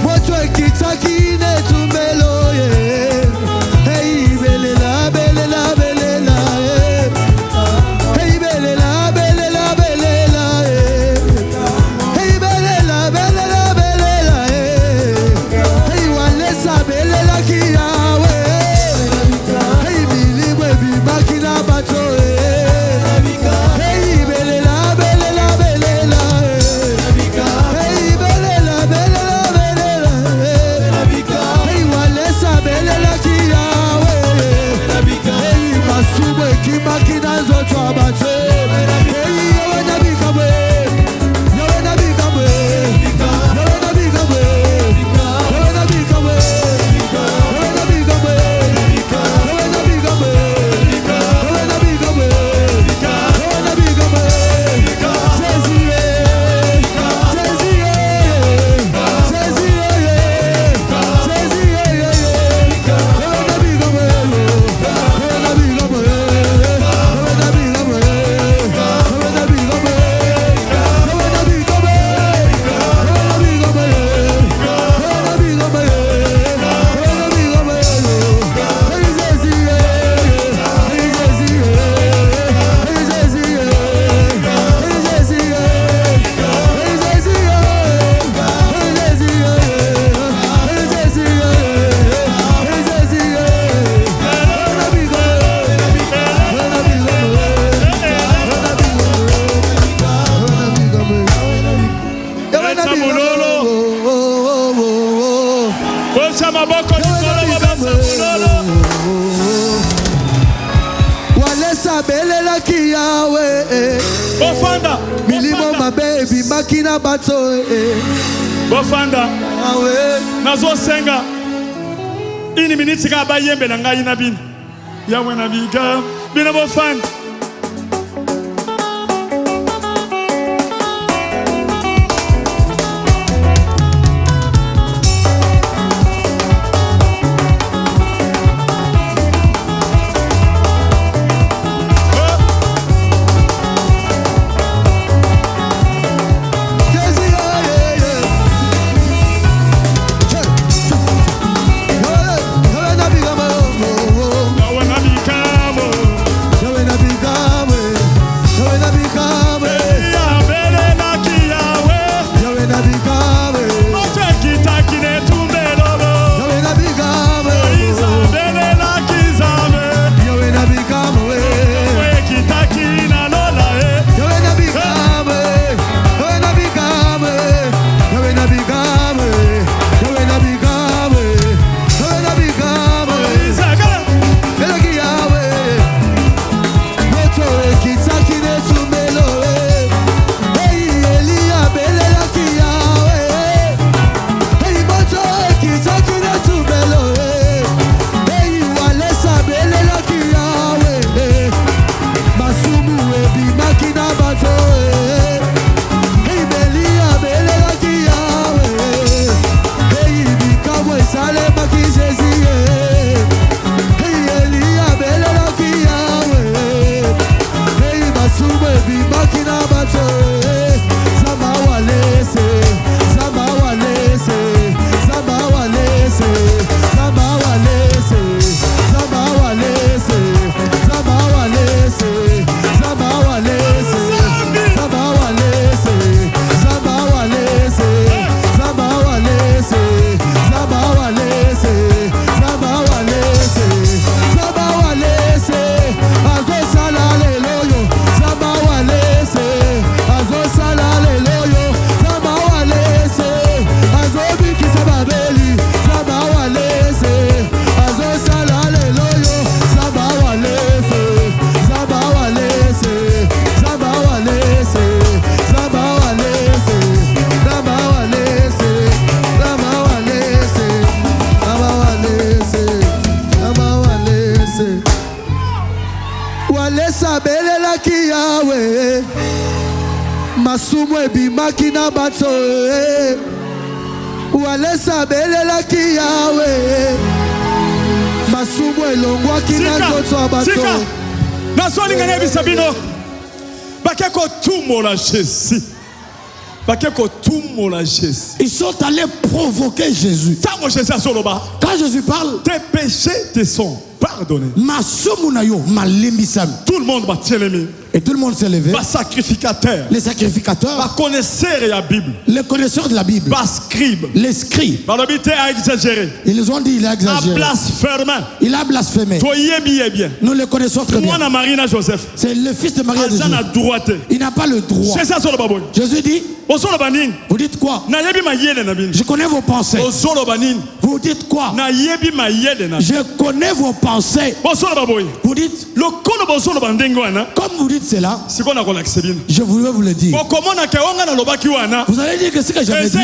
Moto ekitaki ne tumbelo, eh. Hey, belela, belela, belela, eh. Hey, belela, belela, belela, eh. Hey, belela, belela, belela, eh. Hey, walesa, belela ki Yahweh. Hey, biligwe bimakina bato, eh. Hey, belela, belela, belela, eh. Hey, belela, belela, belela, eh. Hey, walesa, belela ki Yahweh. Hey, masubwe kimakina zoto abato. Hey, Yahweh nabikabwe. Yahweh nabikabwe. Yahweh nabikabwe. Yahweh nabikabwe. Yahweh nabikabwe. Yahweh nabikabwe. Yahweh nabikabwe. Yahweh nabikabwe. Jésus, Jésus, Jésus, Jésus, Yahweh nabikabwe. Yahweh nabikabwe. Yahweh nabikabwe. abelelaki yawe Bofanda. milimo mabe ebimaki na bato Bofanda. awe Nazo senga. Ini miniti ka ba yembe na ngai na bino. Yawe na biga. Bino bofanda. masumu ebimaki na bato walesa belelaki yawe masumu elongwaki na nzoto ya bato nazolingana yebisa bino bake kotumola Jésus. Ils sont allés provoquer Jésus. Quand Jésus parle, tes péchés te sont pardonnés. Tout le monde va t'aimer. Et tout le monde s'est levé. Les sacrificateurs. Les connaisseurs de la Bible. Les scribes. Ils ont dit il a exagéré. Il a blasphémé. Nous le connaissons très bien. C'est le fils de Marie et de Joseph. Il n'a pas le droit. Jésus dit, vous dites quoi? Je connais vos pensées. Vous dites quoi? Je connais vos pensées. Vous dites, comme vous dites cela, je voulais vous le dire. Vous allez dire que ce que j'avais dit,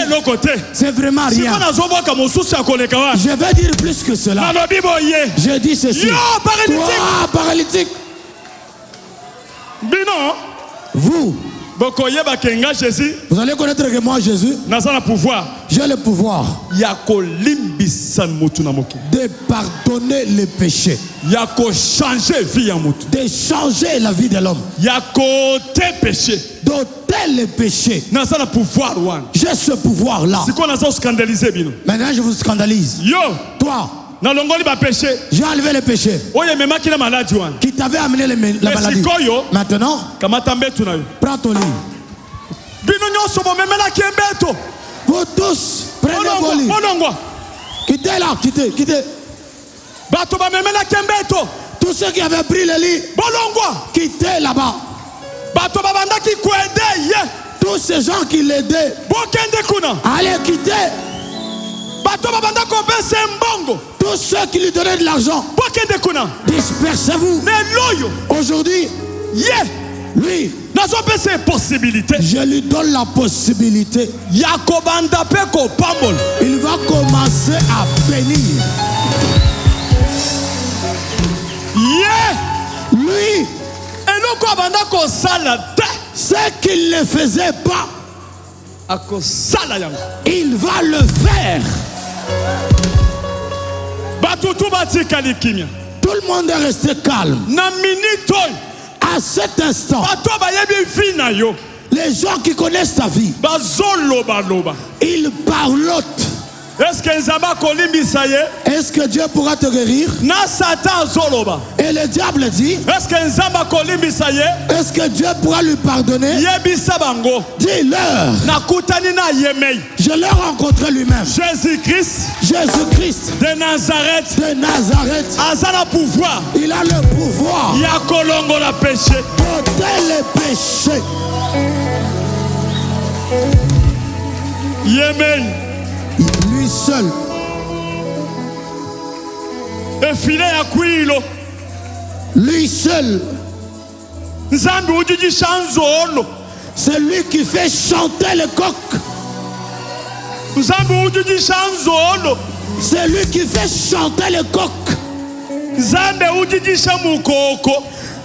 c'est vraiment rien. Je vais dire plus que cela. Je dis ceci. Toi, paralytique. Vous allez connaître que moi, Jésus, j'ai le pouvoir de pardonner les péchés, de changer la vie de l'homme, d'ôter les péchés. J'ai ce pouvoir-là. Maintenant, je vous scandalise. Toi, j'ai enlevé les péchés qui t'avaient amené la maladie. Maintenant, prends ton lit. Vous tous, prenez vos lits. Quittez là, quittez. Tous ceux qui avaient pris le lit, quittez là-bas. Tous ces gens qui l'aidaient, allez quitter. Tous ceux qui lui donnaient de l'argent, dispersez-vous. Aujourd'hui, lui, je lui donne la possibilité. Il va commencer à bénir. Lui, ce qu'il ne faisait pas, il va le faire. Tout le monde est resté calme. À cet instant, les gens qui connaissent ta vie, ils parlotent. Est-ce que Dieu pourra te guérir? Et le diable dit, est-ce que Dieu pourra lui pardonner? Dis-leur, je l'ai rencontré lui-même. Jésus-Christ de Nazareth, il a le pouvoir d'ôter les péchés. Lui seul. Lui seul. C'est lui qui fait chanter le coq. C'est lui qui fait chanter le coq.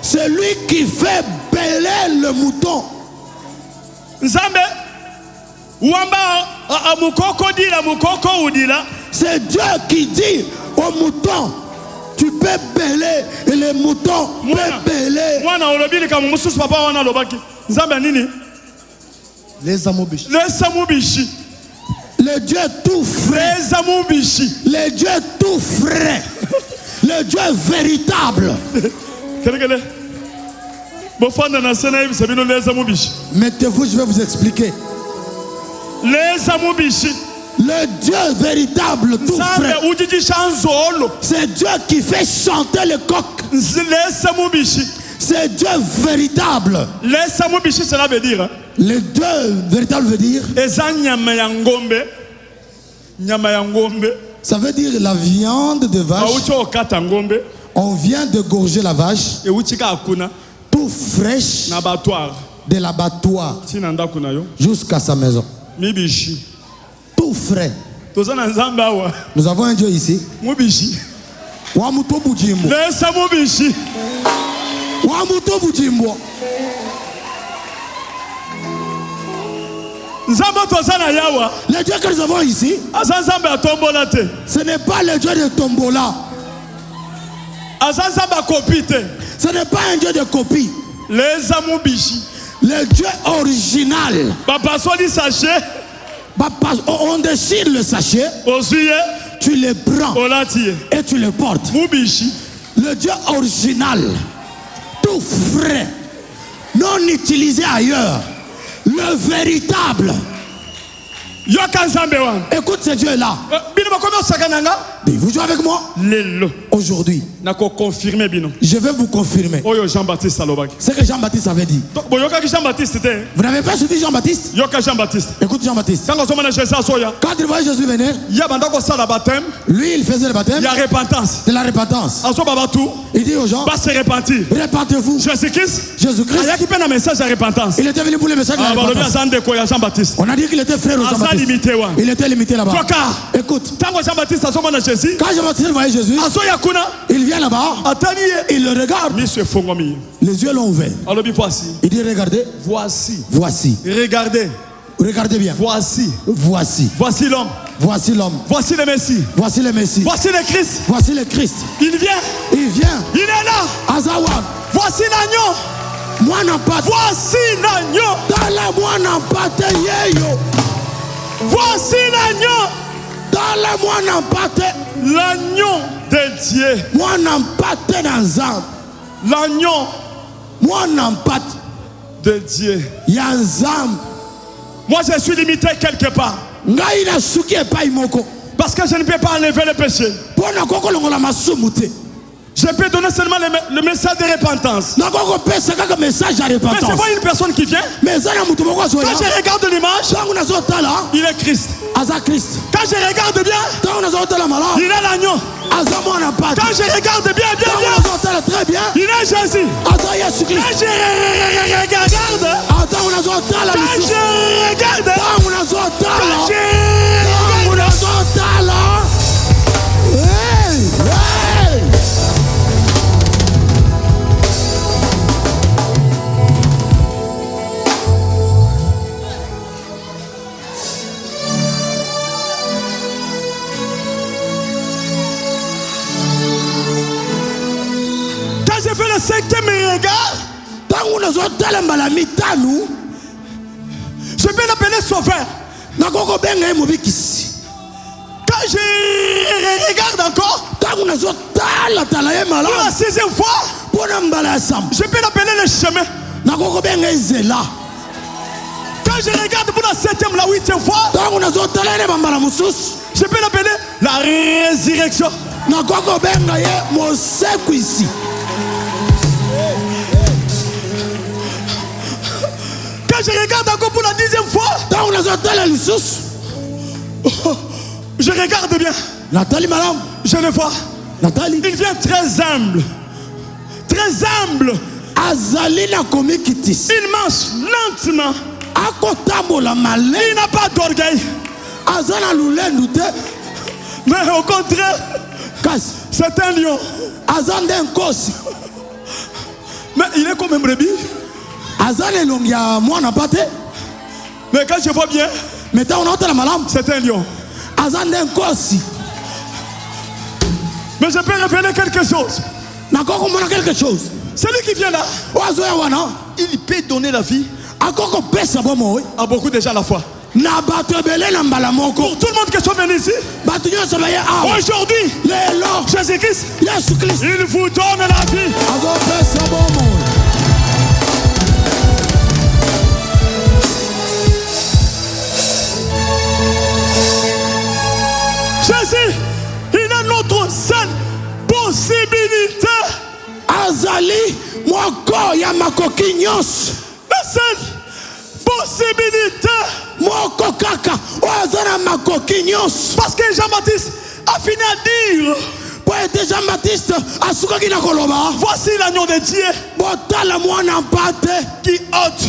C'est lui qui fait bêler le mouton. C'est Dieu qui dit au mouton, tu peux bêler et les moutons peuvent bêler. Les amoubishi. Le Dieu tout frais. Le Dieu tout frais. Le Dieu véritable. Mettez-vous, je vais vous expliquer. Le Dieu véritable tout frais. C'est Dieu qui fait chanter le coq. C'est Dieu véritable. Cela veut dire, le Dieu véritable veut dire, ça veut dire la viande de vache. On vient de gorger la vache tout fraîche de l'abattoir jusqu'à sa maison. Tout frais. Nous avons un Dieu ici. Le Dieu que nous avons ici, ce n'est pas le Dieu de tombola. Ce n'est pas un Dieu de copie. Le Dieu original. On déchire le sachet, tu le prends et tu le portes. Le Dieu original, tout frais, non utilisé ailleurs, le véritable. Écoute ce Dieu-là. Vous jouez avec moi? Aujourd'hui, je vais vous confirmer ce que Jean-Baptiste avait dit. Vous n'avez pas suivi Jean-Baptiste? Écoute Jean-Baptiste. Quand il voyait Jésus venir, lui il faisait le baptême de la repentance. Il dit aux gens, répentez-vous. Jésus-Christ, il était venu pour le message de la repentance. On a dit qu'il était frère au Jean-Baptiste. Il était limité là-bas. Écoute, quand Jean-Baptiste voyait Jésus, il vient là-bas, il le regarde. Les yeux l'ont ouvert. Il dit regardez. Voici. Regardez bien. Voici l'homme. Voici le Messie. Voici le Christ. Il vient. Il est là. Azawan. Voici l'agneau. Voici l'agneau. Voici l'agneau. L'agneau de Dieu. L'agneau de Dieu. Moi je suis limité quelque part. Parce que je ne peux pas enlever le péché. Je peux donner seulement le message de repentance. Mais c'est pas une personne qui vient. Quand je regarde l'image, il est Christ. Quand je regarde bien, il est l'agneau. Quand je regarde bien, très bien, il est Jésus. Quand je regarde, j'ai fait le cinquième regard. Je peux l'appeler sauveur. Quand je regarde encore, pour la sixième fois, je peux l'appeler le chemin. Quand je regarde pour la septième, la huitième fois, je peux l'appeler la résurrection. Quand je regarde encore pour la dixième fois, je regarde bien. Je le vois. Il vient très humble. Très humble. Il marche lentement. Il n'a pas d'orgueil. Mais au contraire, c'est un lion. Mais il est comme un brebis. Mais quand je vois bien, c'est un lion. Mais je peux révéler quelque chose. Celui qui vient là, il peut donner la vie à beaucoup de gens à la fois. Pour tout le monde qui sont venus ici, aujourd'hui, Jésus-Christ, il vous donne la vie. Jésus, il a notre seule possibilité. La seule possibilité. Parce que Jean-Baptiste a fini à dire, voici l'agneau de Dieu qui ôte.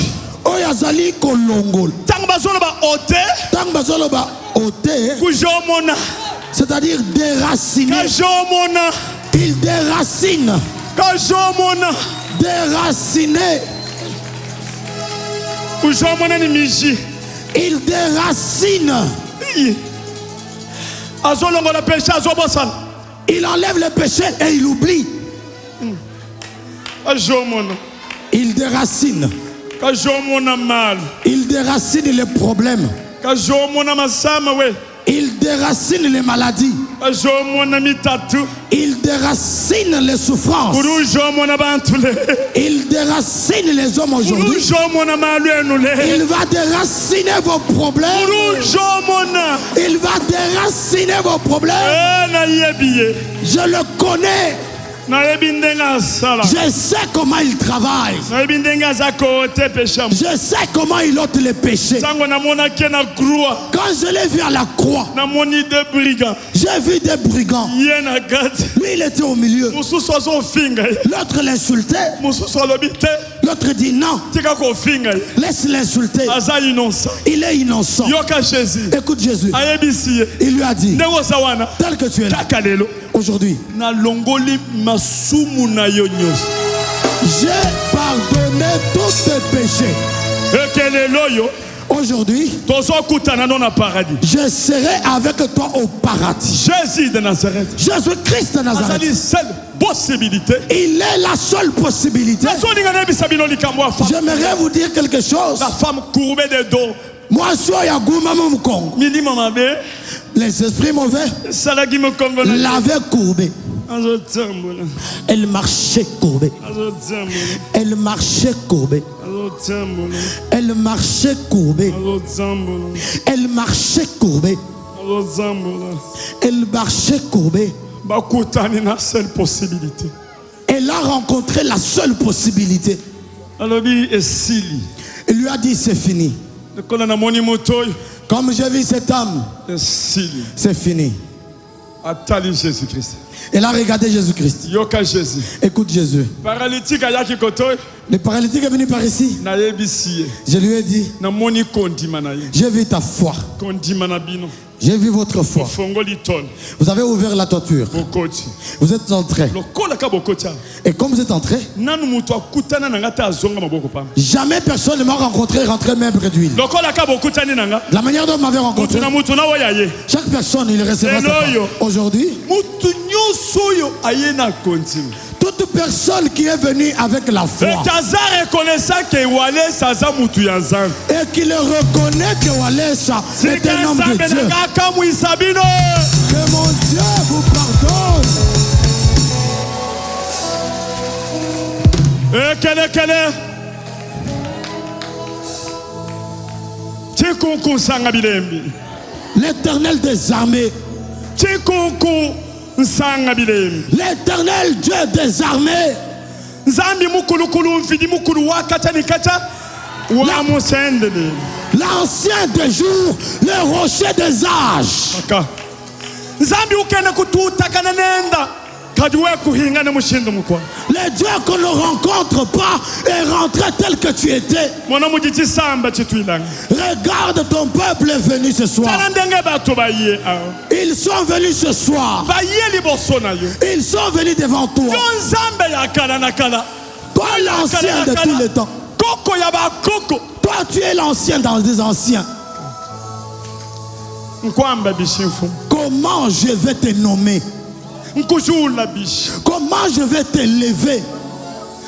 C'est-à-dire déraciner. Il déracine. Déraciner. Il déracine. Il enlève le péché et il oublie. Il déracine. Il déracine les problèmes. Il déracine les maladies. Il déracine les souffrances. Il déracine les hommes aujourd'hui. Il va déraciner vos problèmes. Il va déraciner vos problèmes. Je le connais. Je sais comment il travaille. Je sais comment il ôte les péchés. Quand je l'ai vu à la croix, j'ai vu des brigands. Lui, il était au milieu. L'autre l'insultait. L'autre dit non. Laisse l'insulter. Il est innocent. Écoute Jésus. Il lui a dit, tel que tu es là, aujourd'hui, j'ai pardonné tous tes péchés. Aujourd'hui, je serai avec toi au paradis. Jésus de Nazareth. Jésus-Christ de Nazareth. Il est la seule possibilité. J'aimerais vous dire quelque chose. La femme courbée de dos. Moi, je suis à Goumamamukong. Les esprits mauvais l'avaient courbé. Elle marchait courbée. Elle marchait courbée. Elle marchait courbée. Elle marchait courbée. Elle marchait courbée. Elle a rencontré la seule possibilité. Il lui a dit c'est fini. Comme j'ai vu cette âme, c'est fini. Atali Jésus-Christ. Elle a regardé Jésus-Christ. Yoka Jésus. Écoute Jésus. Paralytique ayaki koto. Le paralytique est venu par ici. Na yebisi. Je lui ai dit, Na moni kondima na ye. j'ai vu ta foi. Kondima na bino. J'ai vu votre foi. Fongoli tol. Vous avez ouvert la toiture. Bokoti. Vous êtes entré. Lokola ka bokotia. Et comme vous êtes entré, Nanu mutu akutana na ngata azonga maboko pam. jamais personne ne m'a rencontré rentré même près d'huile. Lokola ka bokutani nanga. La manière dont vous m'avez rencontré, Mutu na waya ye. chaque personne, il recevra sa Eloyo. part. Aujourd'hui, Mutu nyoso yo aye na konti. toute personne qui est venue avec la foi Et Kaza reconnaissant que Wale saza mutu ya nzambe. et qui le reconnaît que Walesa est un homme de Dieu, que mon Dieu vous pardonne. Kele. Chikunku sanga bilembi. L'éternel des armées, Chikunku sanga bilembi. l'éternel Dieu des armées, Nzambi mukulu mfidi mukulu wakata ni kata. Wa musendele. l'ancien des jours, le rocher des âges. Aka. Nzambi ukene kututa kana nenda. Kajuwe kuhinga ne mushindo mukwa. Le Dieu qu'on ne rencontre pas est rentré tel que tu étais. Mwana mujiti samba chituilanga. Regarde, ton peuple est venu ce soir. Tana ndenge bato baye. Ils sont venus ce soir. Baye liboso na yo. Ils sont venus devant toi. Yo nzambe ya kala na kala. Toi, l'ancien de tous les temps. Koko ya ba koko. Toi, tu es l'ancien dans les anciens. Nkwamba bishifu. Comment je vais te nommer? Nkujula bishi. Comment je vais t'élever?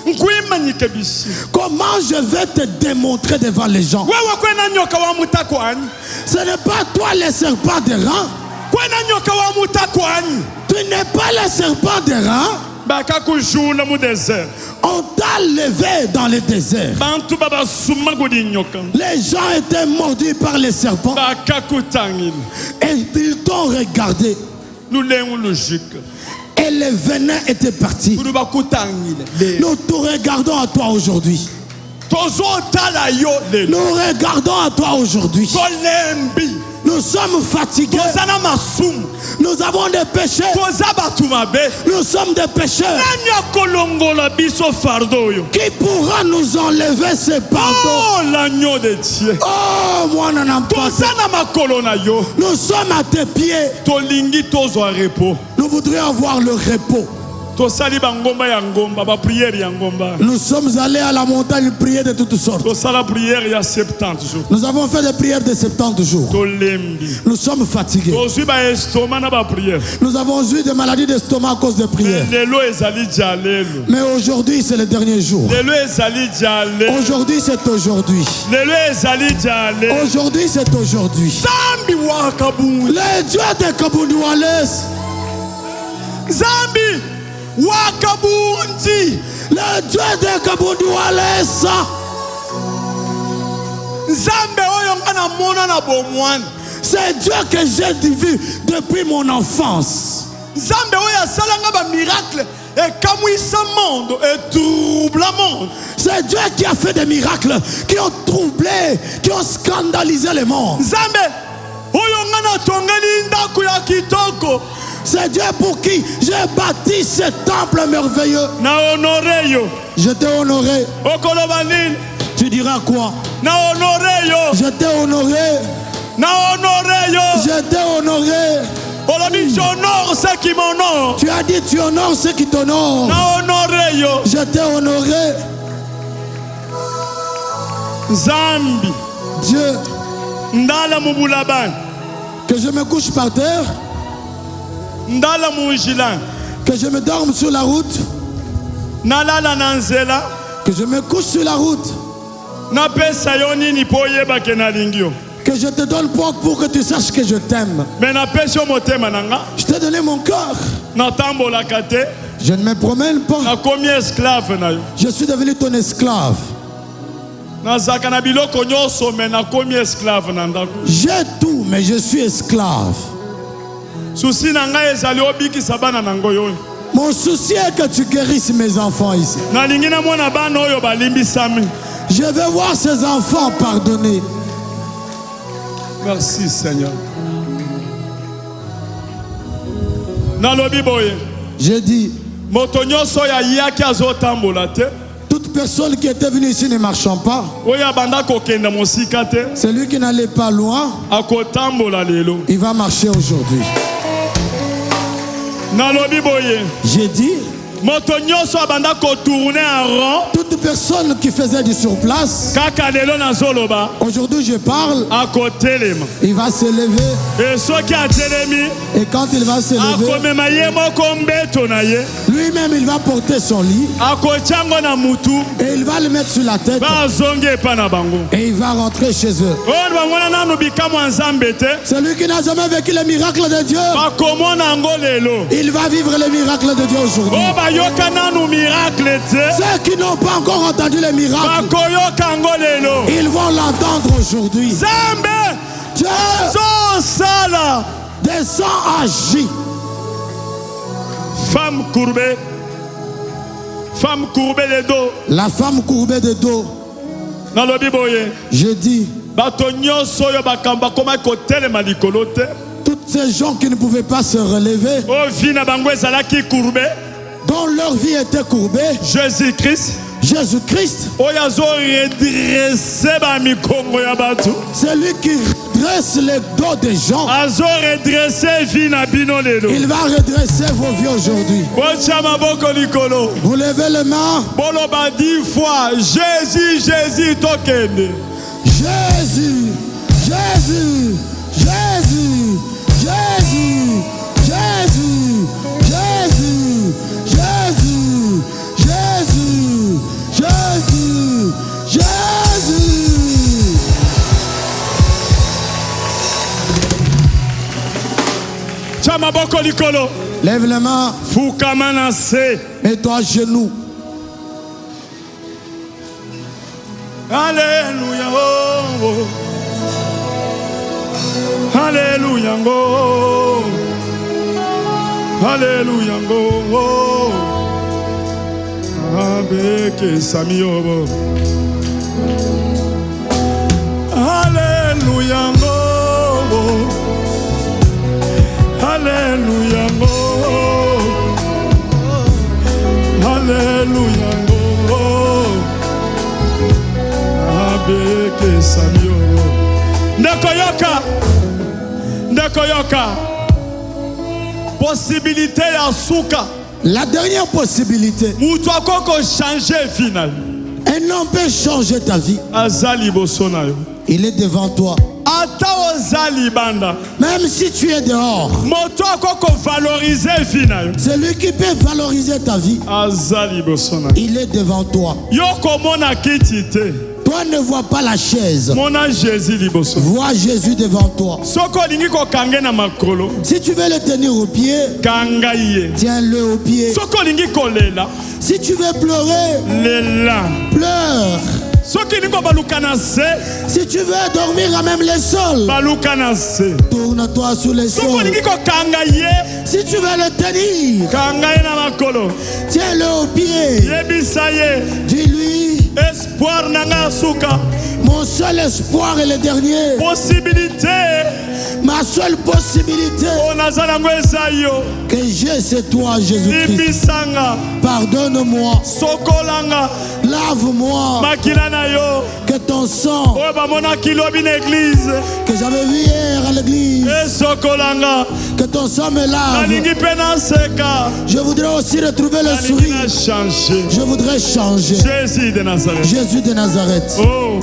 Nkwimanyike bishi. Comment je vais te démontrer devant les gens? Wewe kwena nyoka wa mutakwani. Ce n'est pas toi les serpents des rangs. Kwena nyoka wa mutakwani. Tu n'es pas les serpents des rangs. Baka kujula mu désert. On t'a levé dans le désert. Bantu baba suma gudi nyoka. Les gens étaient mordus par les serpents Baka kutangil. et ils t'ont regardé. Nous l'ayons logique. Et le venin était parti. Nous ba kutangil. Nous te regardons à toi aujourd'hui. Tozo tala yo le. Nous regardons à toi aujourd'hui. Kolembi. Nous sommes fatigués. Kozana masum. Nous avons des péchés. Kozaba tumabe. Nous sommes des pécheurs. Nanya kolongola biso fardo yo. Qui pourra nous enlever ces pardons? Oh l'agneau de Dieu. Oh, moi, non, non, pas. Tozana makolona yo. Nous sommes à tes pieds. Tolingi tozo repos. Nous voudrions avoir le repos. Tosali bangomba ya ngomba ba prière ya ngomba. Nous sommes allés à la montagne prier de toutes sortes. Tosala prière ya 70 jours. Nous avons fait des prières de 70 jours. Tolembi. Nous sommes fatigués. Tozui ba estomac na ba prière. Nous avons eu des maladies d'estomac à cause des prières. Lelo ezali jalelo. Mais aujourd'hui, c'est le dernier jour. Lelo ezali jalelo. Aujourd'hui, c'est aujourd'hui. Lelo ezali jalelo. Aujourd'hui, c'est aujourd'hui. Zambi wakabu. Le Dieu de Kabunduales. Zambi wakabundi. Le Dieu de Kabunduales. Zambe oyo ngana mona na bomwan. C'est Dieu que j'ai vu depuis mon enfance. Zambe oyo asalanga ba miracle et kamwisa monde et troubla monde. C'est Dieu qui a fait des miracles qui ont troublé, qui ont scandalisé le monde. Zambe oyo ngana tongeli ndako ya kitoko. C'est Dieu pour qui j'ai bâti ce temple merveilleux. Na honoré yo. Je t'ai honoré. Okoloba nini? Tu diras quoi? Na honoré yo. Je t'ai honoré. Na honoré yo. Je t'ai honoré. Olobi j'honore ceux qui m'honorent. Tu as dit tu honores ceux qui t'honorent. Na honoré yo. Je t'ai honoré. Zambi. Dieu, Ndala mubulaban. que je me couche par terre, Ndala munjilan. que je me dorme sur la route, Nalala nanzela. que je me couche sur la route, Na pesa yo nini po yeba ke na lingio. que je te donne pour que tu saches que je t'aime. Mais na pesa yo motema nanga. Je t'ai donné mon cœur. Na tambola kate. Je ne me promène pas. Na komi esclave na yo. Je suis devenu ton esclave. Na zaka na biloko nyoso me na komi esclave na ndako. J'ai tout, mais je suis esclave. Susi na ngai ezali obikisa bana nango yo. Mon souci est que tu guérisses mes enfants ici. Na lingi na mona bana oyo balimbisami. Je veux voir ces enfants pardonnés. Merci Seigneur. Nalobi boye. J'ai dit, Moto nyonso ya yaki azotambola te. toute personne qui était venue ici ne marchant pas, Oya banda kokenda mosika te. celui qui n'allait pas loin, Akotambola lelo. il va marcher aujourd'hui. Nalobi boye. J'ai dit, Moto nyonso abanda ko tourner en rond. toute personne qui faisait du surplace, Kaka lelo na zoloba. aujourd'hui je parle, Akotelema. il va se lever. Et soki atelemi. Et quand il va se lever, Akomema ye moko mbeto na ye. lui-même il va porter son lit Akochango na mutu. et il va le mettre sur la tête Ba zonge epa na bango. et il va rentrer chez eux. Oyo bangona nanu bikamu nzambe te. Celui qui n'a jamais vécu le miracle de Dieu, Bakomona ngo lelo. il va vivre le miracle de Dieu aujourd'hui. O bayoka nanu miracle te. Ceux qui n'ont pas encore entendu le miracle, Bakoyoka ngo lelo. ils vont l'entendre aujourd'hui. Zambe Dieu so sala. descend, agit. Femme courbée. Femme courbée les dos. La femme courbée de dos, Nalobi boye. je dis, Bato nyonso yo bakamba koma kotelema likolo te. toutes ces gens qui ne pouvaient pas se relever, O vi na bango ezalaki courbée. dont leur vie était courbée, Jésus-Christ. Jésus-Christ, Oyo azo redresser ba mikongo ya bato. c'est lui qui redresse les dos des gens. Azo redresser vi na bino lelo. Il va redresser vos vies aujourd'hui. Bocha maboko likolo. Vous levez les mains. Boloba 10 fois. Jésus, Jésus tokende. Jésus, Jésus, Jésus, Jésus, Jésus, Jésus, Jésus, Jésus, Jésus, Jésus. Chamaboko likolo. Lève les mains, Fukama na se. mets-toi à genoux. Alléluia. Oh, oh. Alléluia. Oh. Alléluia. Oh. Abeke samiobo. Alléluia. Oh. Alléluia. Oh. Alléluia. Oh. Abeke samiobo. Ndekoyoka. Ndekoyoka. Possibilité ya suka. La dernière possibilité, Mutu akoko changer final. un homme peut changer ta vie. Azali bosona yo. Il est devant toi. Ata ozali banda. Même si tu es dehors, Moto akoko valoriser final. celui qui peut valoriser ta vie, Azali bosona. il est devant toi. Yo komona kiti te. Toi ne vois pas la chaise. Mona Jésus liboso. Vois Jésus devant toi. Soko lingi ko kange na makolo. Si tu veux le tenir au pied, Kanga ye. tiens-le au pied. Soko lingi ko lela. Si tu veux pleurer, Lela. pleure. Soki lingi ko baluka na se. Si tu veux dormir à même les sols, Baluka na se. tourne-toi sur les Soko sols. lingi ko kanga ye. Si tu veux le tenir, Kanga ye na makolo. tiens-le au pied. Yebisa ye. Dis-lui, Espoir nanga suka. mon seul espoir est le dernier. Possibilité. Ma seule possibilité Onazala ngo ezayo. que j'ai, c'est toi, Jésus-Christ. Ibisanga. Pardonne-moi, Sokolanga. lave-moi, Makila na yo. que ton sang Oyo bamona kilobi na église. que j'avais vu hier à l'église, Esokolanga. que ton sang me lave. Nalingi pe naseka. Je voudrais aussi retrouver le Nalingi sourire. na changer. Je voudrais changer. Jésus de Nazareth. Jésus de Nazareth. Oh.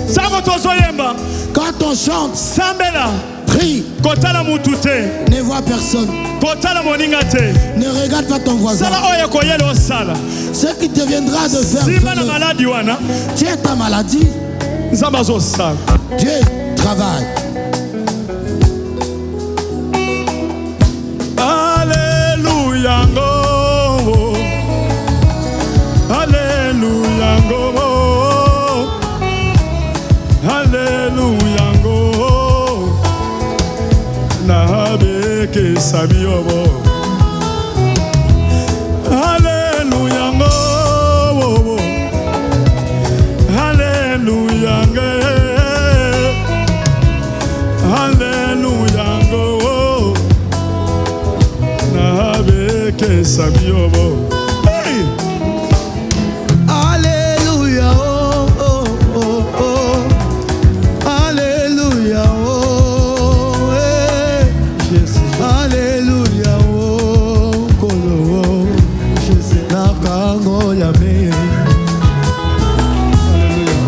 Sango tozoyemba. Quand on chante, Sambela. prie, Kotala mutu te. ne vois personne. Kotala moninga te. Ne regarde pas ton voisin. Sala oyo koyela osala. Ce qui te viendra de faire, Sima na fais-le. maladi wana. Tiens ta maladie. Nzambe azosala. Dieu travaille. Alléluia ngo. Alléluia ngo. Alléluia ngo. Nabeke sabiobo. Alléluia ngo. Alléluia ngo. Alléluia ngo. Yahweh.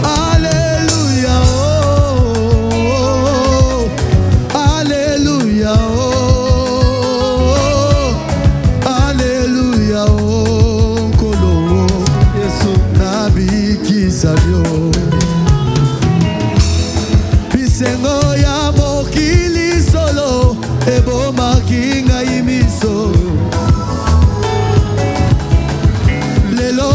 Alléluia, oh, Alléluia, oh, Alléluia, oh, Kolo, Yesu nabiki sabio. Bisengo ya mokili solo, ebo makinga imiso. Lelo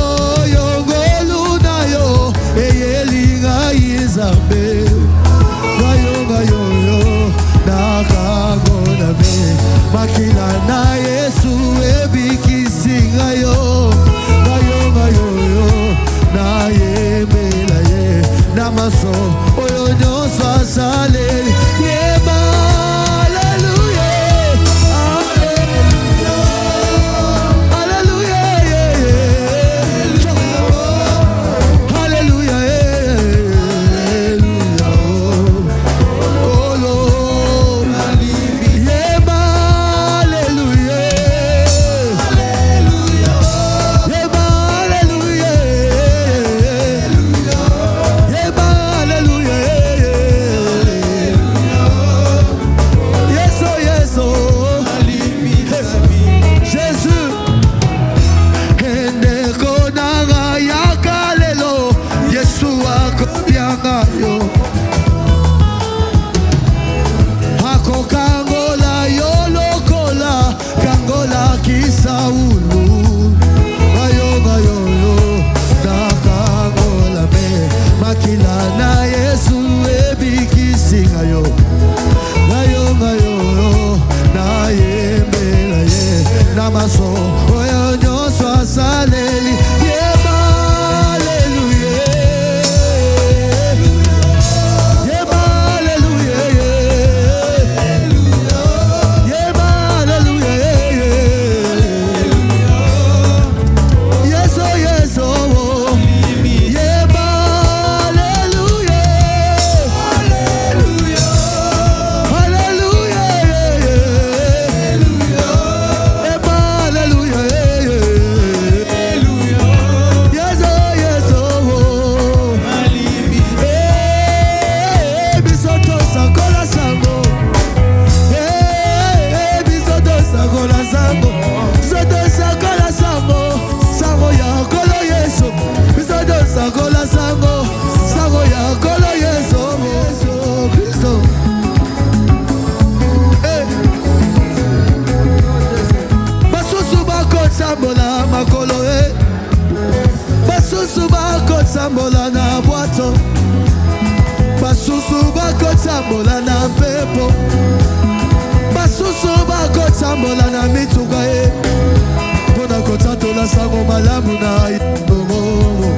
yongolu na yo, eyelinga izabe. Gayo gayo yo, nakago na me. Makila na Yesu ebikisinga yo. Gayo gayo yo, na yemela ye. Namaso oyo nyonso asaleli. Yeba sambola na bwato, basusu bako sambola na pepo, basusu bako sambola na mituka e, pona kotato la sango malamu na itongo.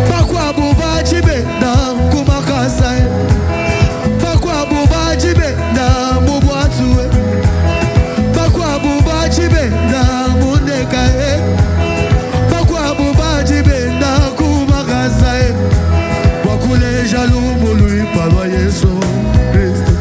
Bakwa buba jibe na kumakasa e, bakwa buba jibe na mubwatu e, bakwa buba jibe na mundeka e, bakwa buba jibe na kumakasa e, wakule jalumu lui palwa Yesu Kristo.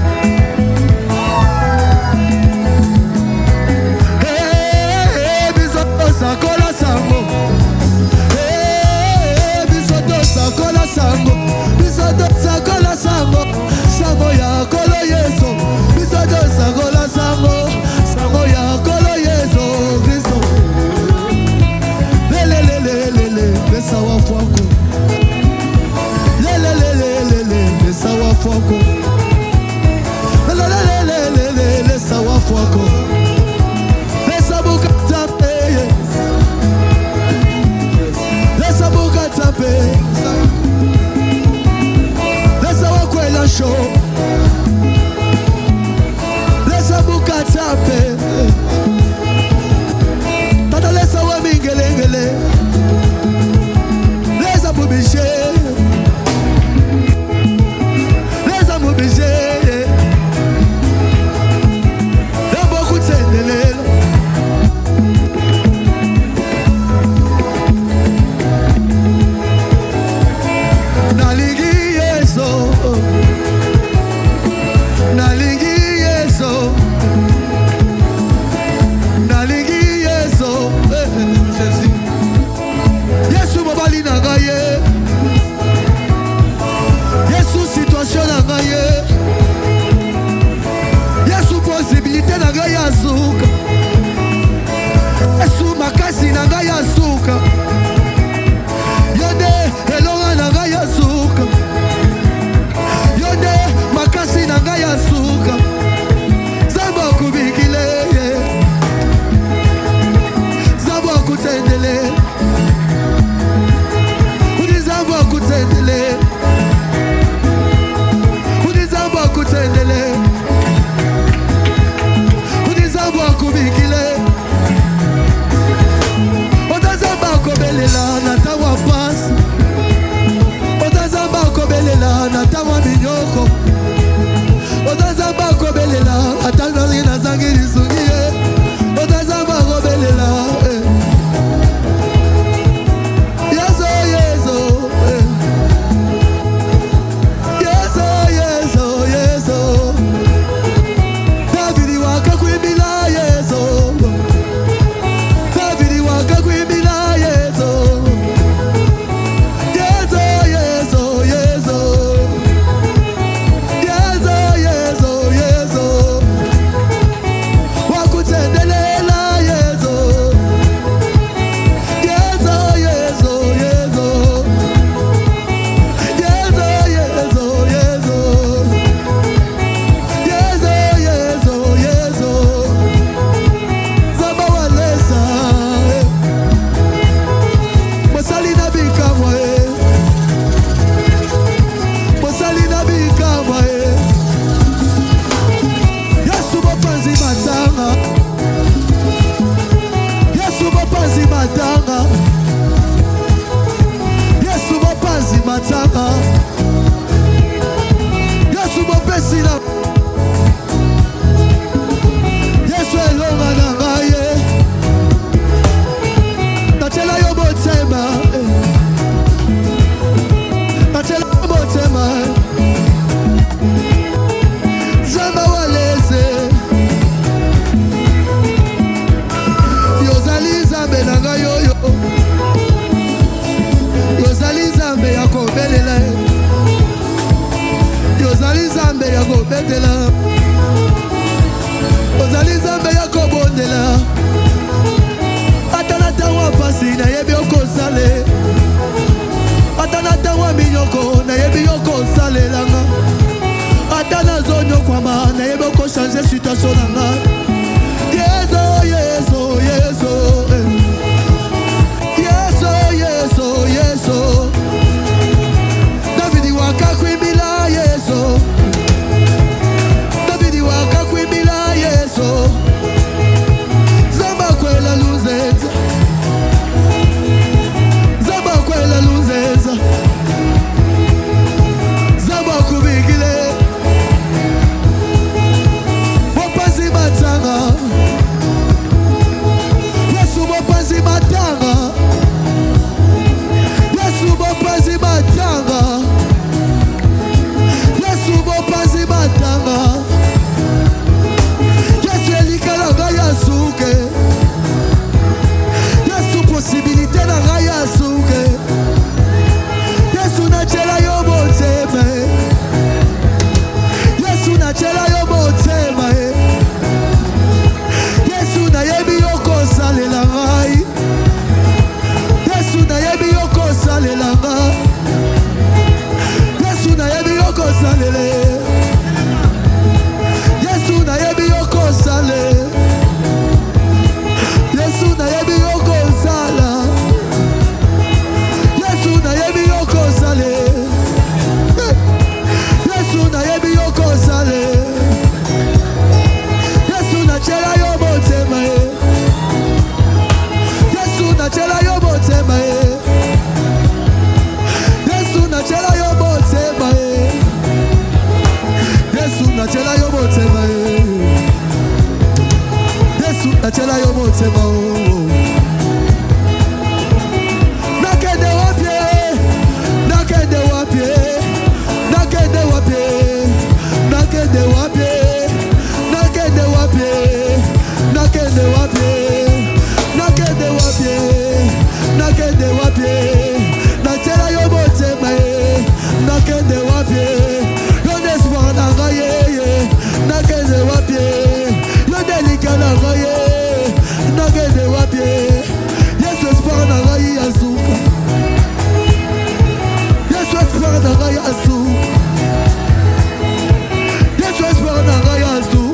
Yozali Nzambe ya kobelela, Yozali Nzambe ya kobetela, Yozali Nzambe ya kobondela. Atana tawa pasi na yebi okosale, atana tawa minyoko na yebi okosale langa, atana zonyo kwama na yebi okoshange situation langa. Yeso, yeso, yeso, yeso, yeso, yeso. Davidi waka kwimila yeso, Davidi waka kwimila yeso. Zamba kwela luzeza, Zamba kwela luzeza, Zamba kubigile, Wapazi matanga, Yesu wapazi matanga, Yesu wapazi matanga, Yesu wapazi matanga, Yesu elikala gaya suke, Yesu possibilité na gaya suke, Yesu na chela yo motema, Yesu na chela yo motema, Yesu na yebi yo kosalela ngai, Yesu na yebi yo kosalela ngai, Yesu na yebi yo kosalele, Yesu na yebi yo kosale, Yesu na yebi yo kosala, Yesu na yebi yo kosale, Yesu na yebi yo kosale, Yesu na chela yo motema, Yesu na chela yo motema, Yesu na chela yo motema, Yesu na chela yo motema, Yesu na chela yo motema. Nakende wapye, nakende wapye, nakende wapye, nakende wapye, nakende wapye, nakende wapye, nakende wapye, nakende wapye, na chela yo motema, nakende wapye, yo nespoir na ngai, nakende wapye, yo delika na ngai, nakende wapye, Yesu espoir na ngai azuka, Yesu espoir na ngai azuka, Yesu espoir na ngai azuka.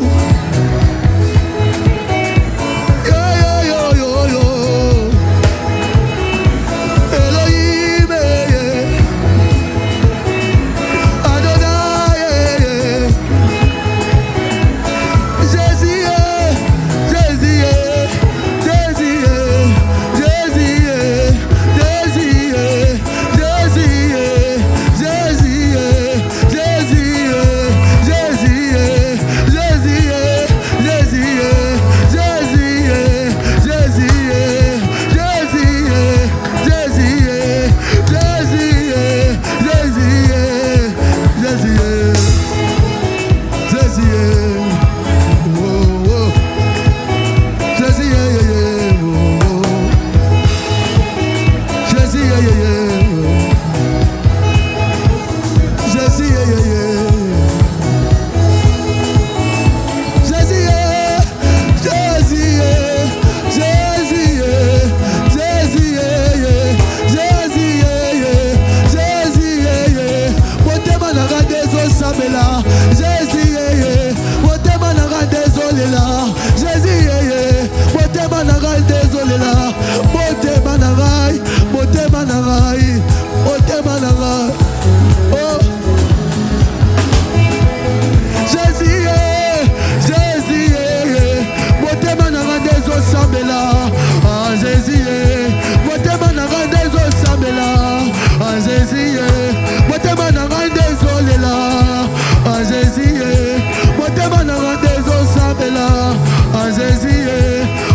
Jésus,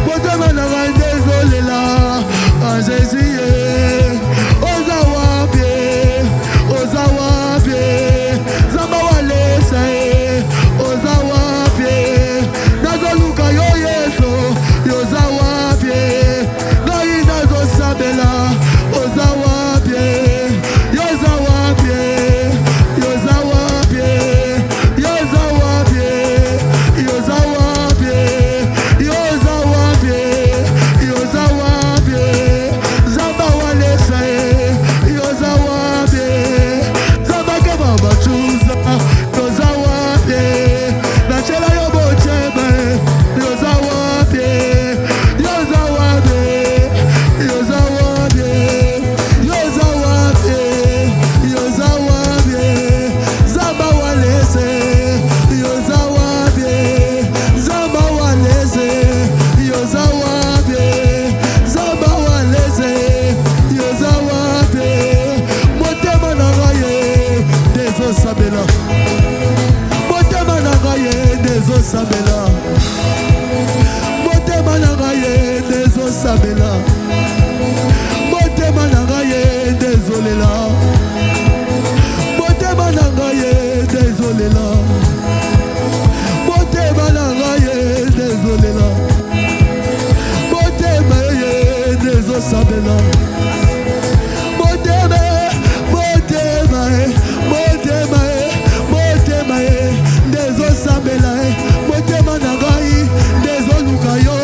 motema na nga désolé là. sabela motema motema motema motema ndezo sabela motema na ngai ndezo luka yo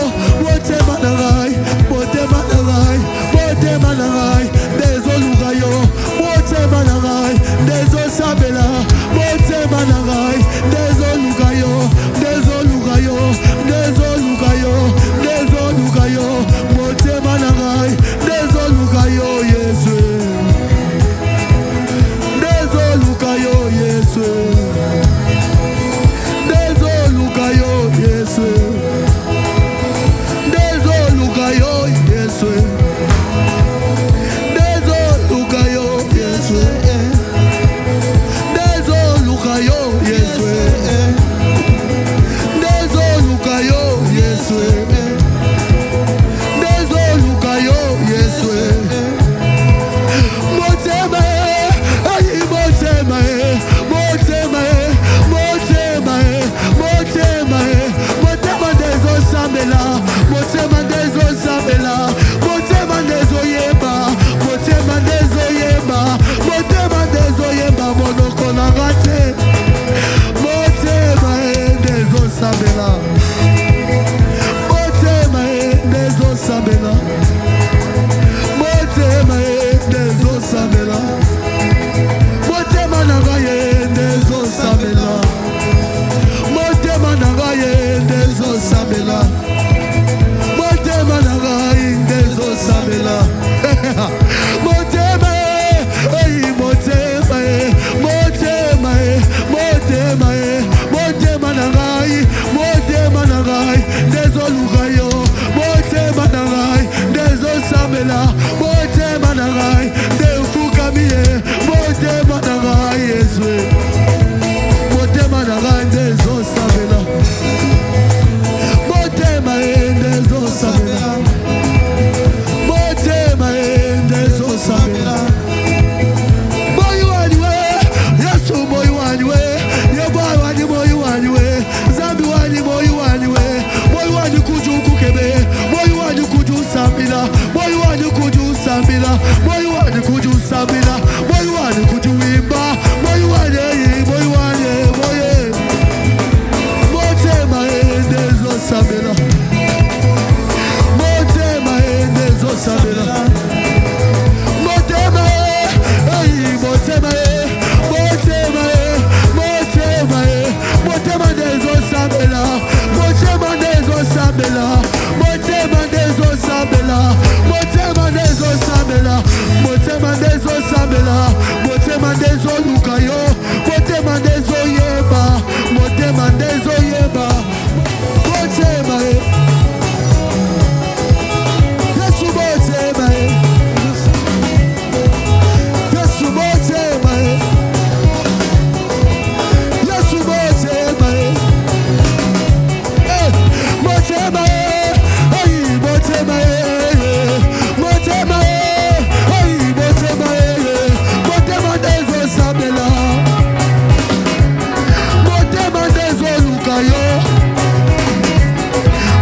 motema na ngai motema na ngai motema na ngai ndezo luka yo motema na ngai ndezo sabela motema na ngai ndezo luka yo ndezo luka yo ndezo luka yo ndezo luka yo motema na ngai ndezo luka yo Yesu ndezo luka yo Yesu ndezo luka yo Yesu ndezo luka yo Yesu ndezo luka yo Yesu ndezo luka yo Yesu ndezo luka yo Yesu ndezo luka yo Yesu motema ayi motema motema motema motema motema ndezo sabela motema ndezo sabela motema ndezo yeba motema ndezo yeba motema ndezo yeba monoko na ngate motema ndezo sabela motema ndezo sabela motema ndezo sabela motema na ngai ndezo sabela motema na ngai ndezo sabela motema na ngai ndezo sabela motema ei motema motema motema motema na ngai motema na ngai ndezo luka yo motema na ngai ndezo sabela motema na ngai ndefukamie motema na ngai Yesu motema na ngai ndezo sabela motema ndezo sabela motema ndezo sabela boy wani we Yesu boy wani we ye boy wani we zambi wani boy wani kuju kukebe boy wani kuju sabila boy wani kuju sabila boy wani kuju sabila boy wani kuju imba boy wani motema ndezo sabila motema ndezo sabila motema ei motema motema motema motema ndezo sabila motema ndezo sabila motema ndezo sabila motema ndezo sabila motema ndezo sabila motema ndezo luka yo motema ndezo yeba motema ndezo yeba motema Yesu motema Yesu motema Yesu motema motema ay motema motema ay motema motema ndezo sabela motema ndezo luka yo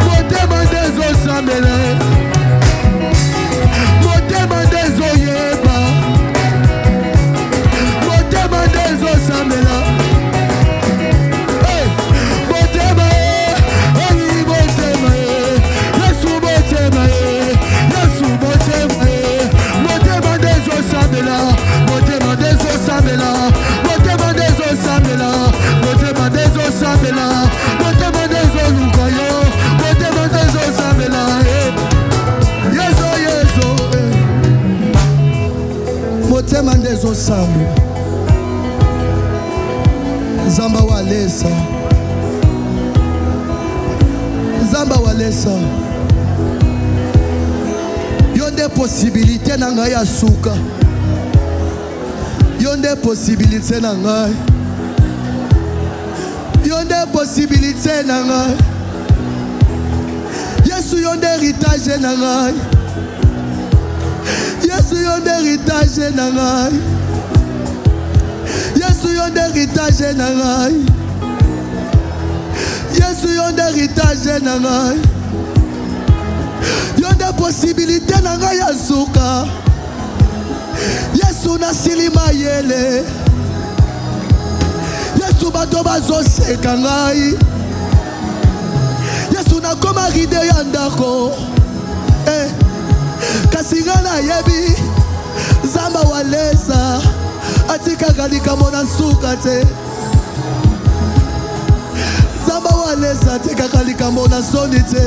motema ndezo sabela motema ndezo yeba motema ndezo sabela motema ay motema Yesu motema Yesu motema motema ndezo sabela motema ndezo sabela motema ndezo sabela motema ndezo sabela motema ndezo luka yo motema ndezo sabela Yesu motema ndezo sabela Zamba walesa Zamba walesa Yonde possibilité na ngai ya suka Yonde possibilité na ngai Yonde possibilité na ngai Yesu yonde héritage na ngai Yesu yonde héritage na ngai Yesu yonde héritage na ngai Yesu yonde héritage na ngai Yonde possibilité na ngai ya nasili mayele Yesu bato bazoseka ngai Yesu nakoma ride ya ndako kasi nga nayebi Zamba waleza atikaka likambo na suka te Zamba waleza atikaka likambo na soni te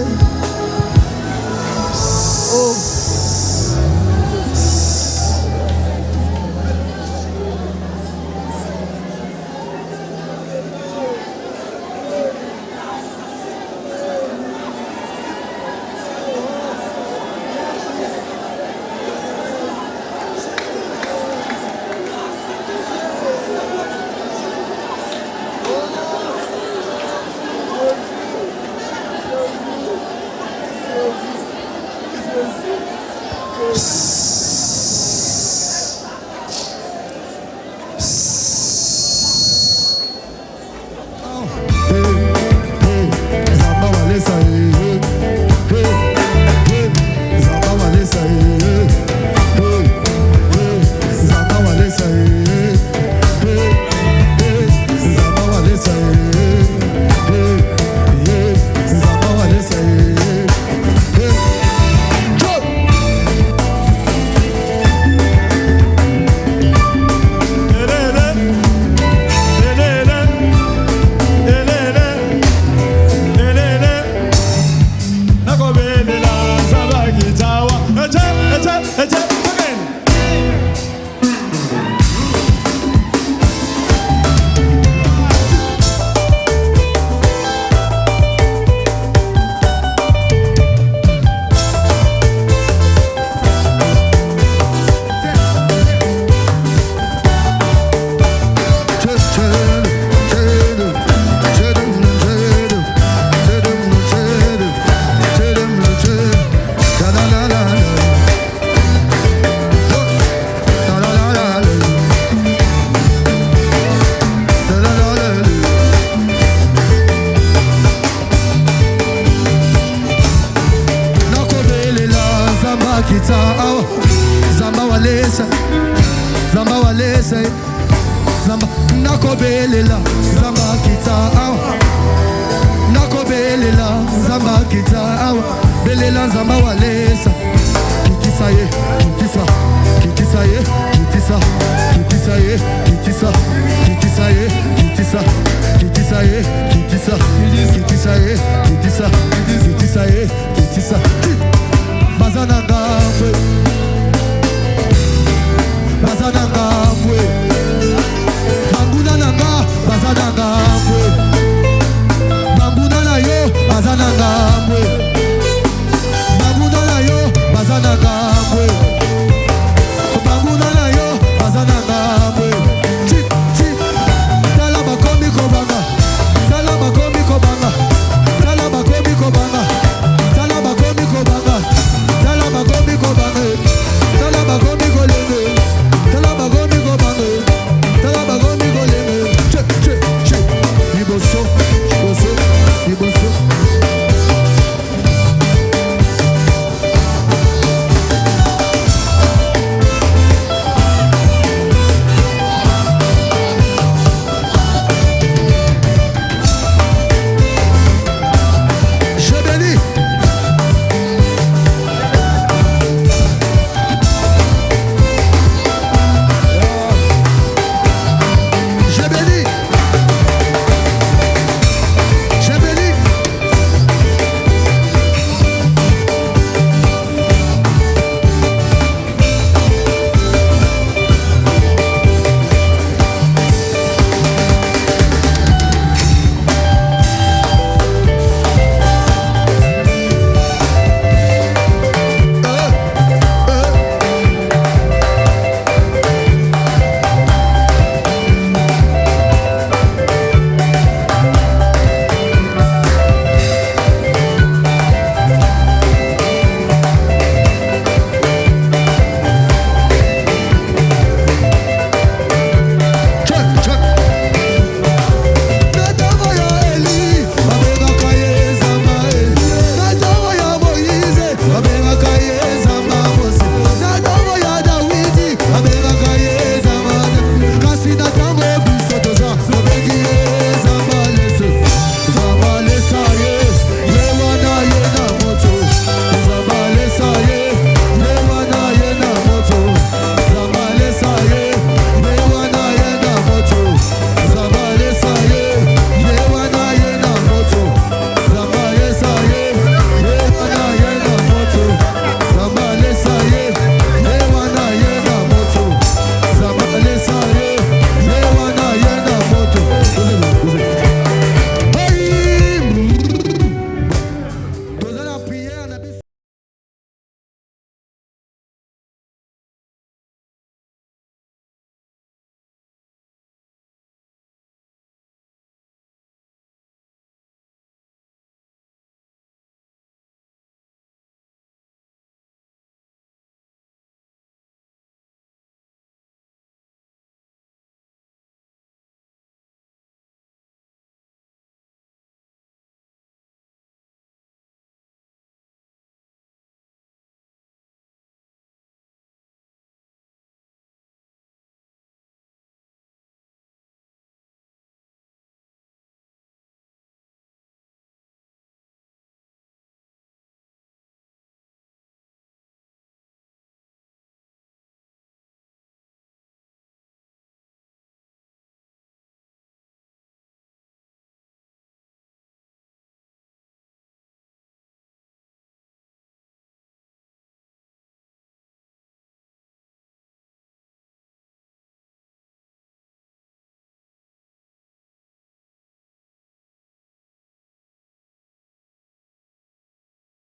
Zamba nakobelela Zamba kita awa nakobelela Zamba kita awa belela Zamba walesa kitisa ye kitisa kitisa ye kitisa kitisa ye kitisa kitisa ye kitisa kitisa ye kitisa kitisa ye kitisa kitisa ye kitisa bazana